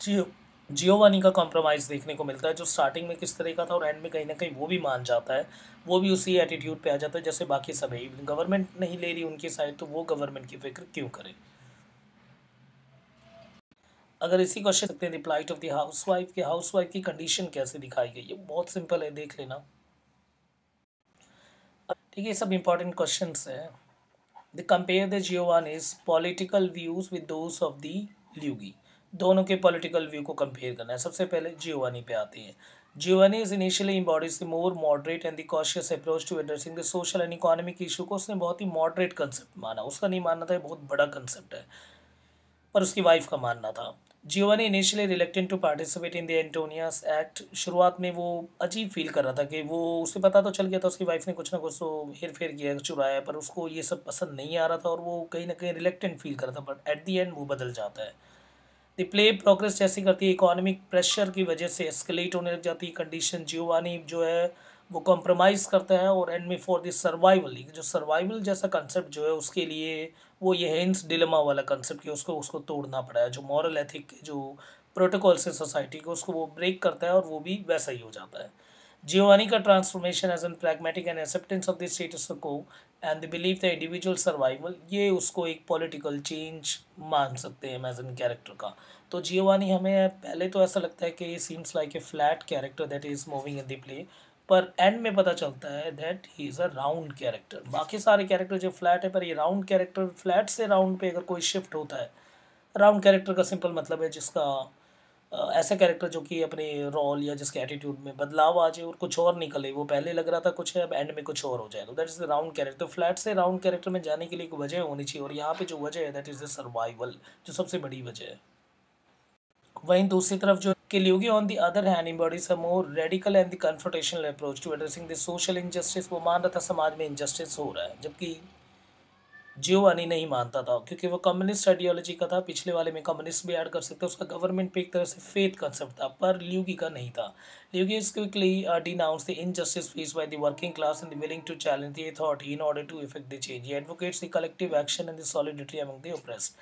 जियो जियोवानी का कॉम्प्रोमाइज़ देखने को मिलता है, जो स्टार्टिंग में किस तरह का था और एंड में कहीं ना कहीं वो भी मान जाता है, वो भी उसी एटीट्यूड पे आ जाता है जैसे बाकी सब है। गवर्नमेंट नहीं ले रही उनकी साइड, तो वो गवर्नमेंट की फिक्र क्यों करे। अगर इसी क्वेश्चन सकते हैं, द ऑफ द हाउसवाइफ, के हाउसवाइफ की कंडीशन कैसे दिखाई गई है, बहुत सिंपल है, देख लेना। ठीक है, ये सब इंपॉर्टेंट क्वेश्चन है। The compare the Giovanni's political views with those of the Luigi, दोनों के पॉलिटिकल व्यू को कंपेयर करना है। सबसे पहले जियोवानी पे आती है। Giovanni is initially embodies the more moderate and the cautious approach to addressing the social and economic issue को उसने बहुत ही मॉडरेट कंसेप्ट माना, उसका नहीं मानना था ये बहुत बड़ा कंसेप्ट है, पर उसकी वाइफ का मानना था। Giovanni initially reluctant to participate in the Antonia's act, शुरुआत में वो अजीब फील कर रहा था कि वो, उसे पता तो चल गया था उसकी वाइफ ने कुछ ना कुछ तो हेर फेर किया, चुराया, पर उसको ये सब पसंद नहीं आ रहा था और वो कहीं ना कहीं रिलेक्टेंट फील कर रहा था, बट एट द एंड वो बदल जाता है। द प्ले प्रोग्रेस जैसी करती है, इकोनॉमिक प्रेशर की वजह से एस्केलेट होने लग जाती है कंडीशन, जियोवानी जो है वो कॉम्प्रोमाइज़ करता है, और एंड में फॉर द सर्वाइवल, जो सर्वाइवल जैसा कंसेप्ट जो है उसके लिए वो ये हेंस डिलेमा वाला कंसेप्ट कि उसको उसको तोड़ना पड़ा है, जो मॉरल एथिक जो प्रोटोकॉल्स है सोसाइटी को, उसको वो ब्रेक करता है और वो भी वैसा ही हो जाता है। जियोवानी का transformation as an pragmatic and acceptance of the status quo and the believe the individual survival, ये उसको एक पॉलिटिकल चेंज मान सकते हैं एज एन कैरेक्टर का। तो जियोवानी हमें पहले तो ऐसा लगता है कि ये seems like a flat character that is moving in the play, पर एंड में पता चलता है that he is a round character. बाकी सारे कैरेक्टर जो फ्लैट है, पर ये राउंड कैरेक्टर, फ्लैट से राउंड पे अगर कोई शिफ्ट होता है, राउंड कैरेक्टर का सिंपल मतलब है जिसका ऐसा कैरेक्टर जो कि अपने रोल या जिसके एटीट्यूड में बदलाव आ जाए और कुछ और निकले, वो पहले लग रहा था कुछ है, अब एंड में कुछ और हो जाए, तो that is the round character. Flat से राउंड कैरेक्टर में जाने के लिए एक वजह होनी चाहिए, और यहाँ पे जो वजह है दैट इज़ द सर्वाइवल, जो सबसे बड़ी वजह है। वहीं दूसरी तरफ जो किलियोगी on the other hand embodies a more radical and the confrontational approach to addressing the social injustice, वो मान रहा था समाज में इनजस्टिस हो रहा है, जबकि जियोवानी नहीं मानता था क्योंकि वो कम्युनिस्ट आइडियोलॉजी का था। पिछले वाले में कम्युनिस्ट भी ऐड कर सकते हैं, उसका गवर्नमेंट पे एक तरह से फेथ कंसेप्ट था, पर ल्यूगी का नहीं था। Luigi is quickly denounce the injustice faced by the working class and willing to challenge the authority in order to effect the change. He advocates the collective action and the solidity among the oppressed,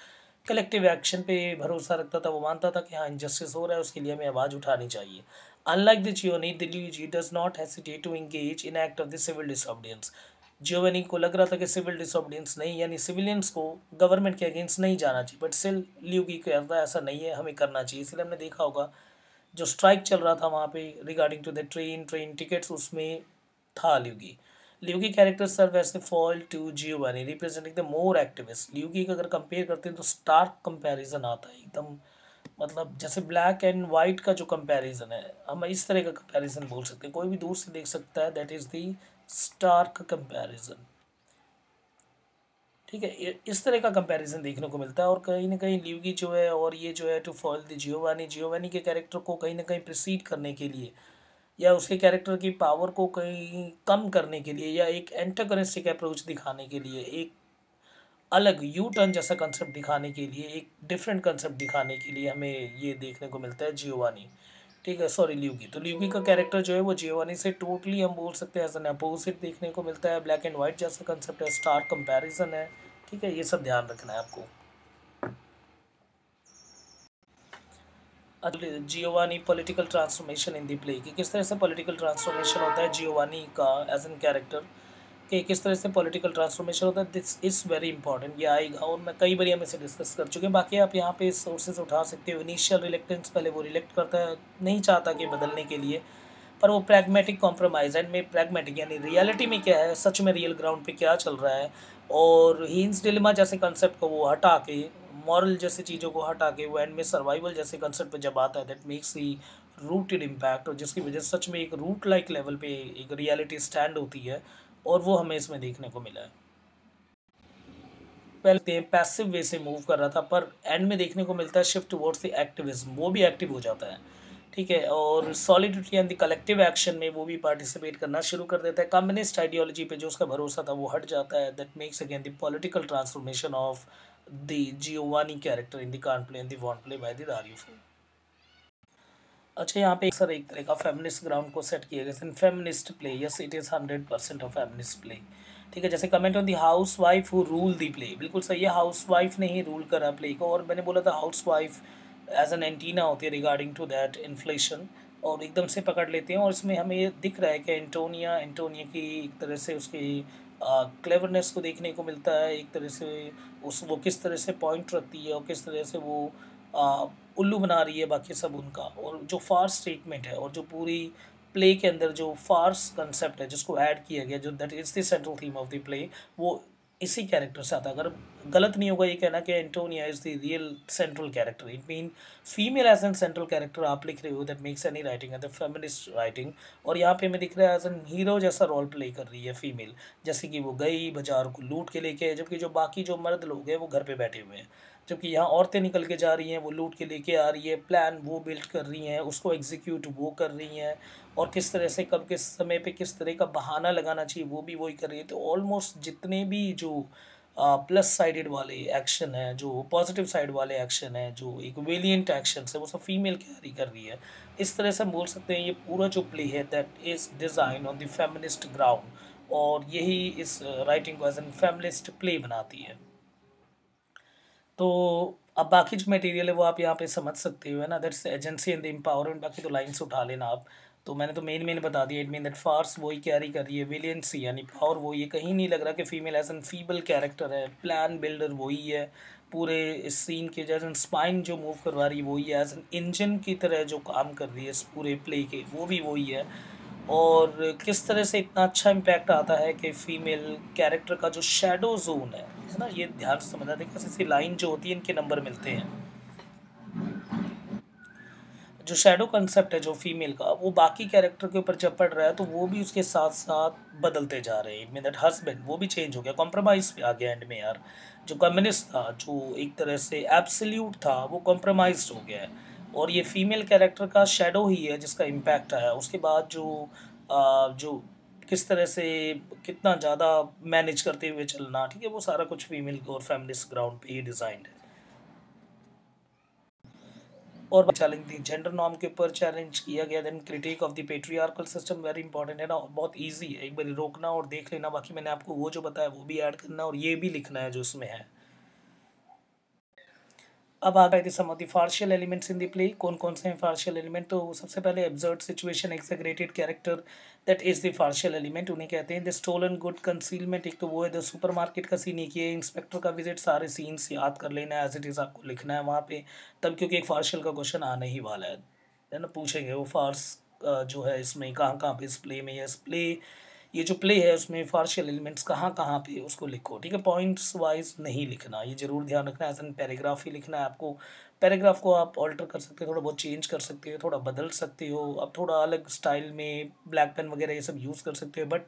collective action पे भरोसा रखता था, वो मानता था कि हाँ injustice हो रहा है, उसके लिए हमें आवाज़ उठानी चाहिए। Unlike the Giovanni, the Luigi does not hesitate to engage in act of the civil disobedience. Giovanni को लग रहा था कि सिविल डिसऑबिडियंस नहीं, यानी सिविलियंस को गवर्नमेंट के अगेंस्ट नहीं जाना चाहिए, बट स्टिल ल्यूगी कहता है ऐसा नहीं है, हमें करना चाहिए। इसलिए हमने देखा होगा जो स्ट्राइक चल रहा था वहाँ पे regarding to the train tickets, उसमें था Luigi. Luigi character serve as the foil to Giovanni representing the more activist. Luigi का अगर कंपेयर करते हैं तो स्टार्क कंपैरिजन आता है एकदम, मतलब जैसे ब्लैक एंड वाइट का जो कंपैरिजन है, हम इस तरह का कंपैरिजन बोल सकते हैं, कोई भी दूर से देख सकता है, that is the stark comparison. ठीक है, इस तरह का कंपैरिजन देखने को मिलता है, और कहीं ना कहीं ल्यूगी जो है और ये जो है to fall the Giovanni, Giovanni के कैरेक्टर को कहीं ना कहीं प्रिसीड करने के लिए, या उसके कैरेक्टर की पावर को कहीं कम करने के लिए, या एक एंटागोनिस्टिक अप्रोच दिखाने के लिए, एक अलग यू टर्न जैसा कंसेप्ट दिखाने के लिए, एक डिफरेंट कंसेप्ट दिखाने के लिए हमें ये देखने को मिलता है जियोवानी। ठीक है, सॉरी ल्यूगी, तो ल्यूगी का कैरेक्टर जो है वो जियोवानी से टोटली हम बोल सकते हैं एज एन अपोजिट देखने को मिलता है। ब्लैक एंड वाइट जैसा कंसेप्ट है, स्टार कंपैरिजन है। ठीक है, ये सब ध्यान रखना है आपको। Giovanni political transformation in the play, कि किस तरह से पॉलिटिकल ट्रांसफॉर्मेशन होता है जियोवानी का एज एन कैरेक्टर, कि किस तरह से पॉलिटिकल ट्रांसफॉर्मेशन होता है। दिस इज़ वेरी इंपॉर्टेंट, ये आएगा और मैं कई बार हम इसे डिस्कस कर चुके हैं। बाकी आप यहाँ पे सोर्सेज उठा सकते हो। इनिशियल रिलेक्टेंस, पहले वो रिलेक्ट करता है, नहीं चाहता कि बदलने के लिए, पर वो प्रैग्मेटिक कॉम्प्रोमाइज़ एंड में प्रैग्मेटिक, यानी रियलिटी में क्या है, सच में रियल ग्राउंड पे क्या चल रहा है, और हीन्स डिलेमा जैसे कंसेप्ट को वो हटा के, मॉरल जैसी चीज़ों को हटा के, वो एंड में सर्वाइवल जैसे कंसेप्ट पे जब आता है, that makes he rooted impact, और जिसकी वजह से सच में एक रूट लाइक लेवल पे एक रियलिटी स्टैंड होती है, और वो हमें इसमें देखने को मिला है। पहले पैसिव वे से मूव कर रहा था, पर एंड में देखने को मिलता है शिफ्ट टुवर्ड्स द एक्टिविज्म, वो भी एक्टिव हो जाता है, ठीक है। और solidity and the collective action में वो भी पार्टिसिपेट करना शुरू कर देता है। कम्युनिस्ट आइडियोलॉजी पे जो उसका भरोसा था वो हट जाता है। That makes again the political transformation of the Giovanni character in the can't play and the won't play by the Dario Fo. अच्छा, यहाँ पे सर एक तरह का फेमिनिस्ट ग्राउंड को सेट किया गया, feminist play, yes it is 100% of feminist play, ठीक है। जैसे comment on the house wife who rule the play, बिल्कुल सही है, हाउस वाइफ ने ही रूल करा प्ले को। और मैंने बोला था housewife as an antenna होती है रिगार्डिंग टू दैट इन्फ्लेशन, और एकदम से पकड़ लेते हैं। और इसमें हमें ये दिख रहा है कि एंटोनिया की एक तरह से उसकी क्लेवरनेस को देखने को मिलता है, एक तरह से उस वो किस तरह से पॉइंट रखती है, और किस तरह से वो उल्लू बना रही है बाकी सब उनका। और जो फार्स स्टेटमेंट है, और जो पूरी प्ले के अंदर जो फार्स कंसेप्ट है जिसको ऐड किया गया, जो that is the central theme of the play, वो इसी कैरेक्टर से आता है। अगर गलत नहीं होगा ये कहना कि Antonia is the real central character, it mean female as an central character आप लिख रहे हो, that makes any writing as the feminist writing. और यहाँ पे मैं दिख रहा है एज एन हीरो जैसा रोल प्ले कर रही है फीमेल, जैसे कि वो गई बाजार को लूट के लेके, जबकि जो बाकी जो मर्द लोग हैं वो घर पे बैठे हुए हैं, जबकि यहाँ औरतें निकल के जा रही हैं, वो लूट के लेके आ रही है, प्लान वो बिल्ड कर रही हैं, उसको एग्जीक्यूट वो कर रही हैं, और किस तरह से कब किस समय पे किस तरह का बहाना लगाना चाहिए वो भी वही कर रही है। तो ऑलमोस्ट जितने भी जो प्लस साइडेड वाले एक्शन है, जो पॉजिटिव साइड वाले एक्शन है, जो एक वेलियंट एक्शन है, वो सब फीमेल कैरी कर रही है। इस तरह से हम बोल सकते हैं ये पूरा जो प्ले है that is design on the feminist ground, और यही इस राइटिंग को एज एन फेमिनिस्ट प्ले बनाती है। तो अब बाकी जो मटेरियल है वो आप यहाँ पे समझ सकते हो, है ना, that's agency and the empowerment. बाकी तो लाइन्स उठा लेना आप, तो मैंने तो मेन बता दिया। इट मीन दैट फार्स वही कैरी कर रही है, विलियंसी यानी पावर वो, ये कहीं नहीं लग रहा कि female as an feeble character है, प्लान बिल्डर वही है, पूरे इस सीन के जैसे स्पाइन जो मूव करवा रही है वही है, एज एन इंजन की तरह जो काम कर रही है इस पूरे प्ले के, वो भी वही है। और किस तरह से इतना अच्छा इम्पैक्ट आता है कि फ़ीमेल कैरेक्टर का जो शैडो जोन है ना, ये ध्यान से समझना देखिए, कैसे लाइन जो होती है इनके नंबर मिलते हैं। जो शैडो कंसेप्ट है जो फीमेल का, वो बाकी कैरेक्टर के ऊपर जब पड़ रहा है तो वो भी उसके साथ साथ बदलते जा रहे हैं। मीन दैट हस्बैंड वो भी चेंज हो गया, कॉम्प्रोमाइज़ पे आ गया एंड में यार। जो कम्युनिस्ट था, जो एक तरह से एब्सोल्यूट था, वो कॉम्प्रोमाइज्ड हो गया है। और ये फीमेल कैरेक्टर का शैडो ही है जिसका इम्पैक्ट आया उसके बाद, जो किस तरह से कितना ज़्यादा मैनेज करते हुए चलना, ठीक है, वो सारा कुछ फीमेल और फेमिनिस्ट ग्राउंड पे ही डिज़ाइंड है। और चैलेंज दी जेंडर नॉर्म के ऊपर चैलेंज किया गया। Then critic of the patriarchal system, very important है ना, बहुत इजी है, एक बार रोकना और देख लेना। बाकी मैंने आपको वो जो बताया वो भी ऐड करना और ये भी लिखना है जो इसमें है। अब आ गए थे some of the farcical elements in the play. कौन कौन से हैं फार्शियल एलिमेंट? तो सबसे पहले absurd situation, exaggerated character, that is the farcical element, उन्हें कहते हैं। द स्टोलन गुड कंसीलमेंट, एक तो वो है द सुपरमार्केट का सीन, एक ये इंस्पेक्टर का विजिट। सारे सीन्स याद कर लेना एज इट इज़, आपको लिखना है वहाँ पे तब, क्योंकि एक फार्शियल का क्वेश्चन आने ही वाला है ना, पूछेंगे वो फार्स जो है इसमें कहाँ कहाँ पे इस प्ले में, इस प्ले ये जो प्ले है उसमें फार्शियल एलिमेंट्स कहाँ कहाँ पे उसको लिखो, ठीक है। पॉइंट्स वाइज नहीं लिखना, ये जरूर ध्यान रखना है। एज एन पैराग्राफ ही लिखना है आपको। पैराग्राफ को आप ऑल्टर कर सकते हो, थोड़ा बहुत चेंज कर सकते हो, थोड़ा बदल सकते हो, अब थोड़ा अलग स्टाइल में ब्लैक पेन वगैरह ये सब यूज़ कर सकते हो, बट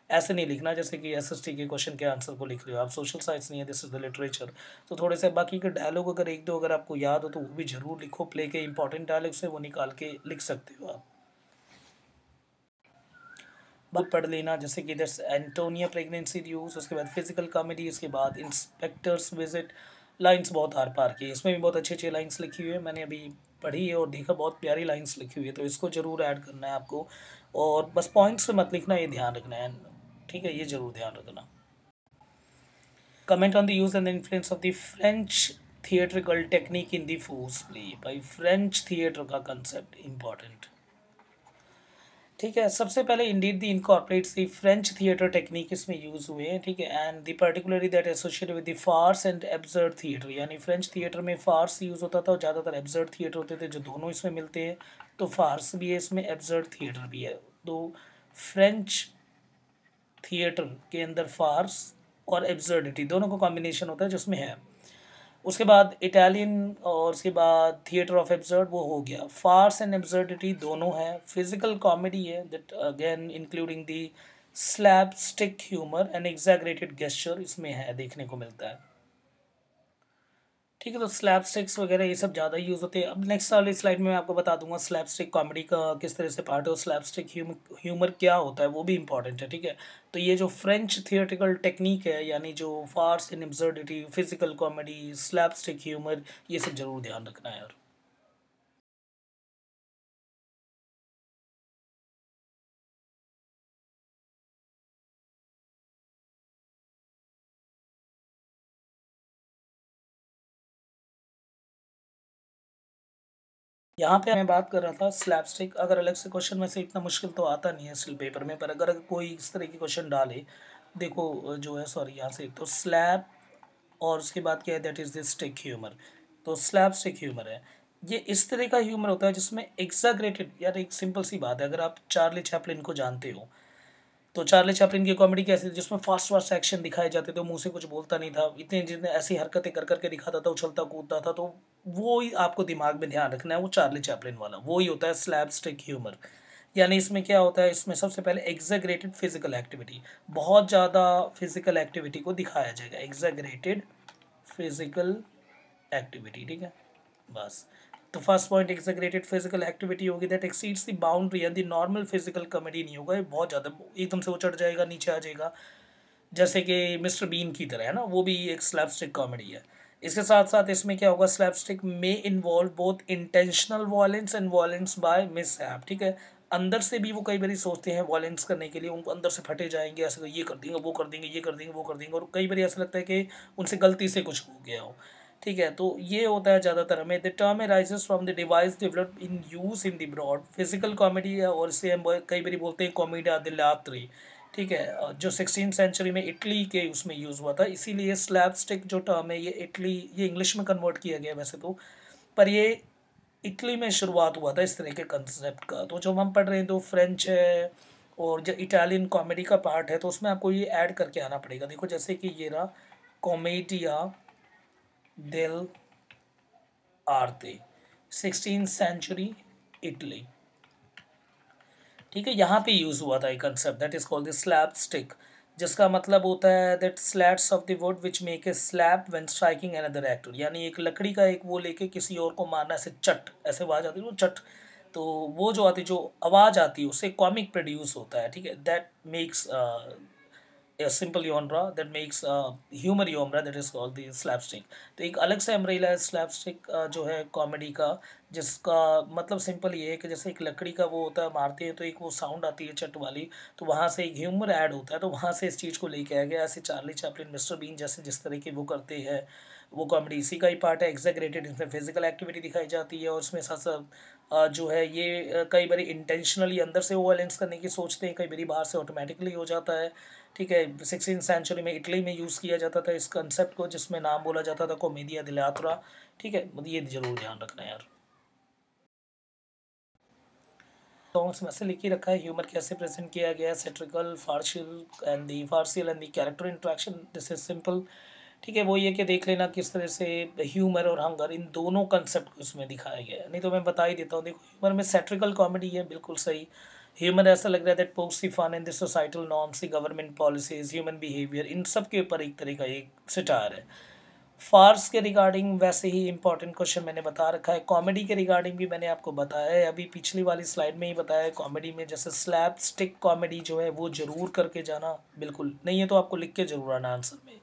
ऐसे नहीं लिखना जैसे कि एसएसटी के क्वेश्चन के आंसर को लिख रहे हो आप। सोशल साइंस नहीं है, दिस इज द लिटरेचर। तो थोड़े से बाकी के डायलॉग अगर एक दो अगर आपको याद हो तो वो भी जरूर लिखो, प्ले के इंपॉर्टेंट डायलॉग से वो निकाल के लिख सकते हो आप। बुक पढ़ लेना, जैसे कि दस एंटोनिया प्रेगनेंसी न्यूज़, उसके बाद फिजिकल कॉमेडी, उसके बाद इंस्पेक्टर्स विजिट। लाइंस बहुत आर पार की, इसमें भी बहुत अच्छी अच्छी लाइंस लिखी हुई है, मैंने अभी पढ़ी है और देखा, बहुत प्यारी लाइंस लिखी हुई है, तो इसको ज़रूर ऐड करना है आपको। और बस पॉइंट्स से मत लिखना, ये ध्यान रखना है, ठीक है, ये ज़रूर ध्यान रखना। Comment on the use and influence of the French theatrical technique in the farce play, भाई फ्रेंच थिएटर का कंसेप्ट इंपॉर्टेंट। ठीक है, सबसे पहले indeed the incorporates the French theatre technique इसमें यूज़ हुए हैं। ठीक है, and the particularly that associated with the farce and absurd theatre, यानी फ्रेंच थिएटर में फार्स यूज़ होता था और ज़्यादातर एब्सर्ड थिएटर होते थे, जो दोनों इसमें मिलते हैं। तो फार्स भी है इसमें, एब्सर्ड थिएटर भी है। तो फ्रेंच थिएटर के अंदर फार्स और एब्सर्डिटी दोनों का कॉम्बिनेशन होता है जिसमें है। उसके बाद इटालियन और उसके बाद थिएटर ऑफ एब्सर्ड वो हो गया। फार्स एंड एब्सर्डिटी दोनों है। फिजिकल कॉमेडी है that again including the slapstick humour and exaggerated gesture इसमें है, देखने को मिलता है। ठीक है, तो स्लैपस्टिक्स वगैरह ये सब ज़्यादा यूज़ होते हैं। अब नेक्स्ट वाली स्लाइड में मैं आपको बता दूंगा स्लैपस्टिक कॉमेडी का किस तरह से पार्ट है और स्लैपस्टिक ह्यूमर क्या होता है, वो भी इंपॉर्टेंट है। ठीक है, तो ये जो फ्रेंच थिएट्रिकल टेक्निक है, यानी जो farce in absurdity, physical comedy, slapstick humour, ये सब जरूर ध्यान रखना है यार। यहाँ पे मैं बात कर रहा था स्लैपस्टिक। अगर अलग से क्वेश्चन में से इतना मुश्किल तो आता नहीं है स्टिल पेपर में, पर अगर कोई इस तरह की क्वेश्चन डाले, देखो जो है, सॉरी यहाँ से, तो स्लैप और उसके बाद क्या है, that is the stick humour. तो स्लैप स्टिक ह्यूमर है, ये इस तरह का ह्यूमर होता है जिसमें एग्जैगरेटेड, यार एक सिंपल सी बात है, अगर आप चार्ली चैपलिन को जानते हो तो चार्ली चैपलिन की कॉमेडी कैसी थी, जिसमें फास्ट फास्ट एक्शन दिखाए जाते थे, मुंह से कुछ बोलता नहीं था, इतने जितने ऐसी हरकतें कर करके दिखाता था, उछलता कूदता था। तो वो ही आपको दिमाग में ध्यान रखना है, वो चार्ली चैपलिन वाला वो ही होता है स्लैप स्टिक ह्यूमर। यानी इसमें क्या होता है, इसमें सबसे पहले एग्जैगरेटेड फिजिकल एक्टिविटी, बहुत ज़्यादा फिजिकल एक्टिविटी को दिखाया जाएगा, एग्जैगरेटेड फिजिकल एक्टिविटी। ठीक है, बस। तो first point exaggerated physical activity होगी दैट एक्सीड्स द बाउंड्री, यानी नॉर्मल फिजिकल कॉमेडी नहीं होगा, ये बहुत ज़्यादा एकदम से वो चढ़ जाएगा, नीचे आ जाएगा, जैसे कि मिस्टर बीन की तरह है ना, वो भी एक स्लैपस्टिक कॉमेडी है। इसके साथ साथ इसमें क्या होगा, स्लैपस्टिक में involve both intentional violence and violence by mishap. ठीक है, अंदर से भी वो कई बार सोचते हैं वॉयलेंस करने के लिए, उनको अंदर से फटे जाएंगे, ऐसे ये कर देंगे, वो कर देंगे, ये कर देंगे, वो कर देंगे, और कई बार ऐसा लगता है कि उनसे गलती से कुछ हो गया हो। ठीक है, तो ये होता है ज़्यादातर हमें। The term arises from the device developed in use in the broad physical comedy है, और इसे हम कई बार बोलते हैं कॉमेडिया दिलात्री। ठीक है, जो 16th सेंचुरी में इटली के उसमें यूज़ हुआ था, इसीलिए स्लैपस्टिक जो टर्म है ये इटली, ये इंग्लिश में कन्वर्ट किया गया वैसे तो, पर ये इटली में शुरुआत हुआ था इस तरह के कंसेप्ट का। तो जो हम पढ़ रहे हैं तो फ्रेंच है और जो इटालियन कॉमेडी का पार्ट है, तो उसमें आपको ये ऐड करके आना पड़ेगा। देखो जैसे कि ये रहा कॉमेडिया दिल आर्ते, 16th सेंचुरी इटली। ठीक है, यहाँ पे यूज़ हुआ था एक concept that is called the slapstick, जिसका मतलब होता है that slats of the wood which make a slap when striking another actor, यानी एक लकड़ी का एक वो लेके किसी और को मारना, ऐसे चट, ऐसे आवाज़ आती है वो चट, तो वो जो आती, जो आवाज़ आती है उससे कॉमिक प्रोड्यूस होता है। ठीक है, that makes a simple genre that makes humor genre that is called the slapstick। तो एक अलग से अम्ब्रेला है स्लैपस्टिक जो है कॉमेडी का, जिसका मतलब सिंपल ये है कि जैसे एक लकड़ी का वो होता है, मारते हैं तो एक वो साउंड आती है चट वाली, तो वहाँ से एक ह्यूमर ऐड होता है, तो वहाँ से इस चीज़ को लेके आ गया। ऐसे चार्ली चैपलिन, मिस्टर बीन जैसे जिस तरह की वो करते हैं, वो कॉमेडी इसी का ही पार्ट है। एग्जैगरेटेड, इसमें फिजिकल एक्टिविटी दिखाई जाती है, और उसमें साथ साथ जो है ये कई बार इंटेंशनली अंदर से वो वायलेंस करने की सोचते हैं, कई बार बाहर से ऑटोमेटिकली हो जाता है। ठीक है, 16th सेंचुरी में इटली में यूज़ किया जाता था इस कंसेप्ट को, जिसमें नाम बोला जाता था कॉमेडिया दिलात्रा। ठीक है, ये जरूर ध्यान रखना यार। सॉन्ग्स में से लिख ही रखा है ह्यूमर कैसे प्रेजेंट किया गया है, satirical, farcical and the character interaction, this is simple. ठीक है, वो ये कि देख लेना किस तरह से ह्यूमर और हंगर इन दोनों कंसेप्ट को उसमें दिखाया गया है। नहीं तो मैं बता ही देता हूँ, देखो ह्यूमर में सेट्रिकल कॉमेडी है, बिल्कुल सही। ह्यूमर ऐसा लग रहा है that pokes the fun in the societal norms, the government policies, human behaviour, इन सब के ऊपर एक तरह का एक सिटार है। फार्स के रिगार्डिंग वैसे ही इंपॉर्टेंट क्वेश्चन मैंने बता रखा है। कॉमेडी के रिगार्डिंग भी मैंने आपको बताया है, अभी पिछली वाली स्लाइड में ही बताया है। कॉमेडी में जैसे स्लैप स्टिक कॉमेडी जो है वो जरूर करके जाना, बिल्कुल नहीं है तो आपको लिख के जरूर आना आंसर में।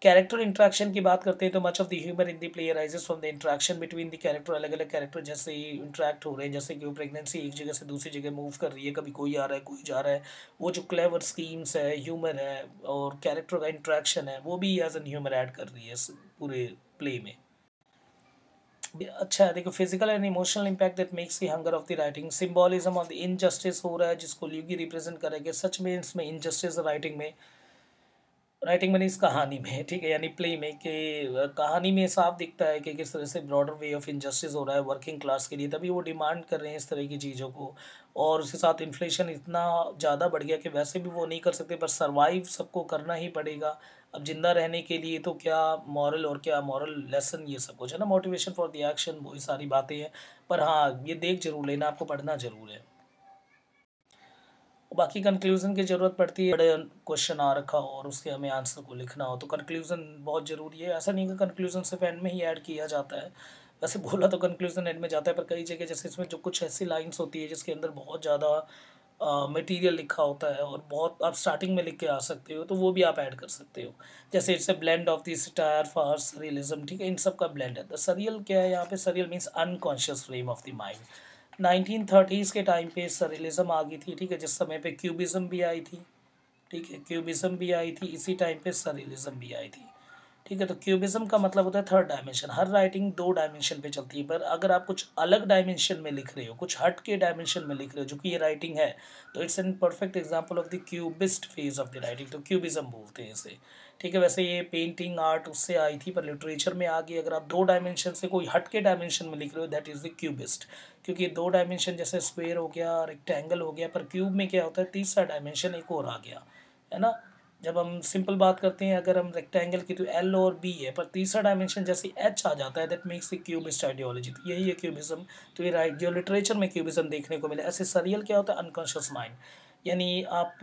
कैरेक्टर इंटरेक्शन की बात करते हैं तो much of the humour in the play arises from the interaction between the character. अलग अलग कैरेक्टर जैसे ही इंटरेक्ट हो रहे हैं, जैसे कि वो प्रेगनेंसी एक जगह से दूसरी जगह मूव कर रही है, कभी कोई आ रहा है कोई जा रहा है, वो जो क्लेवर स्कीम्स है, ह्यूमर है और कैरेक्टर का इंटरेक्शन है, वो भी एज एन ह्यूमर ऐड कर रही है इस पूरे प्ले में। अच्छा है, देखो physical and emotional impact that makes the hunger of the writing. Symbolism of the injustice हो रहा है जिसको ल्यूगी रिप्रेजेंट करेंगे। सच में इसमें इनजस्टिस राइटिंग में नहीं, इस कहानी में, ठीक है, यानी प्ले में, कि कहानी में साफ दिखता है कि किस तरह से ब्रॉडर वे ऑफ इनजस्टिस हो रहा है वर्किंग क्लास के लिए, तभी वो डिमांड कर रहे हैं इस तरह की चीज़ों को। और उसके साथ इन्फ्लेशन इतना ज़्यादा बढ़ गया कि वैसे भी वो नहीं कर सकते, पर सर्वाइव सबको करना ही पड़ेगा अब जिंदा रहने के लिए। तो क्या मॉरल और क्या मॉरल लेसन, ये सब कुछ है ना, मोटिवेशन फॉर द एक्शन, वो सारी बातें हैं। पर हाँ, ये देख जरूर लेना, आपको पढ़ना जरूर है। बाकी कंक्लूज़न की ज़रूरत पड़ती है, बड़े क्वेश्चन आ रखा हो और उसके हमें आंसर को लिखना हो तो कंक्लूज़न बहुत ज़रूरी है। ऐसा नहीं कि कंक्लूज़न सिर्फ एंड में ही ऐड किया जाता है, वैसे बोला तो कंक्लूज़न एंड में जाता है, पर कई जगह जैसे इसमें जो कुछ ऐसी लाइन्स होती है जिसके अंदर बहुत ज़्यादा मटेरियल लिखा होता है और बहुत आप स्टार्टिंग में लिख के आ सकते हो, तो वो भी आप ऐड कर सकते हो। जैसे it's a blend of the satire farce realism, ठीक है, इन सब का ब्लेंड है। द सरियल क्या है यहाँ पे? Surreal means unconscious frame of the mind. 1930s के टाइम पे सरियलिज्म आ गई थी, ठीक है, जिस समय पे क्यूबिज्म भी आई थी, ठीक है, क्यूबिज्म भी आई थी, इसी टाइम पे सरियलिज्म भी आई थी, ठीक है। तो क्यूबिज्म का मतलब होता है थर्ड डायमेंशन। हर राइटिंग दो डायमेंशन पे चलती है, पर अगर आप कुछ अलग डायमेंशन में लिख रहे हो, कुछ हट के डायमेंशन में लिख रहे हो, जो कि ये राइटिंग है, तो it's an perfect example of the cubist phase of the writing, तो क्यूबिज्म बोलते हैं इसे, ठीक है। वैसे ये पेंटिंग आर्ट उससे आई थी, पर लिटरेचर में आ गई। अगर आप दो डायमेंशन से कोई हट के डायमेंशन में लिख रहे हो, दैट इज़ द क्यूबिस्ट, क्योंकि दो डायमेंशन जैसे स्क्वेयर हो गया, रेक्टेंगल हो गया, पर क्यूब में क्या होता है, तीसरा डायमेंशन एक और आ गया, है ना। जब हम सिंपल बात करते हैं, अगर हम रेक्टेंगल की, तो एल और बी है, पर तीसरा डायमेंशन जैसे एच आ जाता है, that makes the cubist ideology. तो यही है क्यूबिज्म। तो ये राइट जो लिटरेचर में क्यूबिज्म देखने को मिला। ऐसे सरियल क्या होता है? अनकॉन्शियस माइंड, यानी आप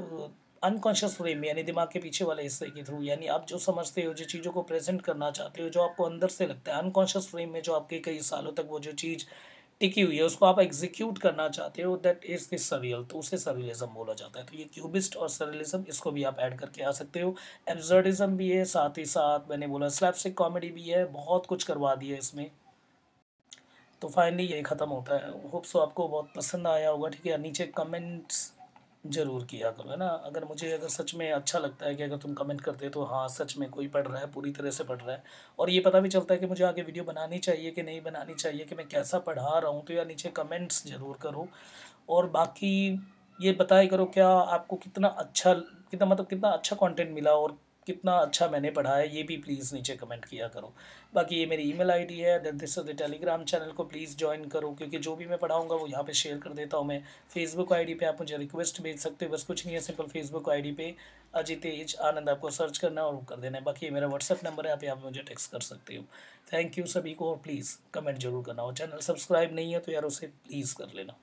अनकॉन्शियस वे में, यानी दिमाग के पीछे वाले हिस्से के थ्रू, यानी आप जो समझते हो, जो चीज़ों को प्रेजेंट करना चाहते हो, जो आपको अंदर से लगता है, अनकॉन्शियस फ्रेम में जो आपके कई सालों तक वो जो चीज़ टिकी हुई है, उसको आप एग्जीक्यूट करना चाहते हो, दैट इज द सरियल, तो उसे सरियलिज्म बोला जाता है। तो ये क्यूबिस्ट और सरियलिज्म, इसको भी आप ऐड करके आ सकते हो। एब्सर्डिज्म भी है, साथ ही साथ मैंने बोला स्लैपस्टिक कॉमेडी भी है, बहुत कुछ करवा दिया इसमें। तो फाइनली ये ख़त्म होता है। होप सो आपको बहुत पसंद आया होगा, ठीक है। नीचे कमेंट्स ज़रूर किया करो, है ना। अगर मुझे, अगर सच में अच्छा लगता है कि अगर तुम कमेंट करते हो तो हाँ, सच में कोई पढ़ रहा है, पूरी तरह से पढ़ रहा है, और ये पता भी चलता है कि मुझे आगे वीडियो बनानी चाहिए कि नहीं बनानी चाहिए, कि मैं कैसा पढ़ा रहा हूँ। तो यार नीचे कमेंट्स ज़रूर करो। और बाकी ये बताया करो क्या आपको कितना अच्छा, कितना मतलब कितना अच्छा कंटेंट मिला और कितना अच्छा मैंने पढ़ा है, ये भी प्लीज़ नीचे कमेंट किया करो। बाकी ये मेरी ईमेल आईडी है, that this is the Telegram channel को प्लीज़ ज्वाइन करो, क्योंकि जो भी मैं पढ़ाऊँगा वो यहाँ पे शेयर कर देता हूँ मैं। फेसबुक आईडी पे आप मुझे रिक्वेस्ट भेज सकते हो, बस कुछ नहीं है, सिंपल फेसबुक आईडी पे अजितेश आनंद आपको सर्च करना और कर देना है। बाकी ये मेरा व्हाट्सएप नंबर है, आप यहाँ पे मुझे टेक्स्ट कर सकते हो। थैंक यू सभी को, और प्लीज़ कमेंट जरूर करना। और चैनल सब्सक्राइब नहीं है तो यार उसे प्लीज़ कर लेना।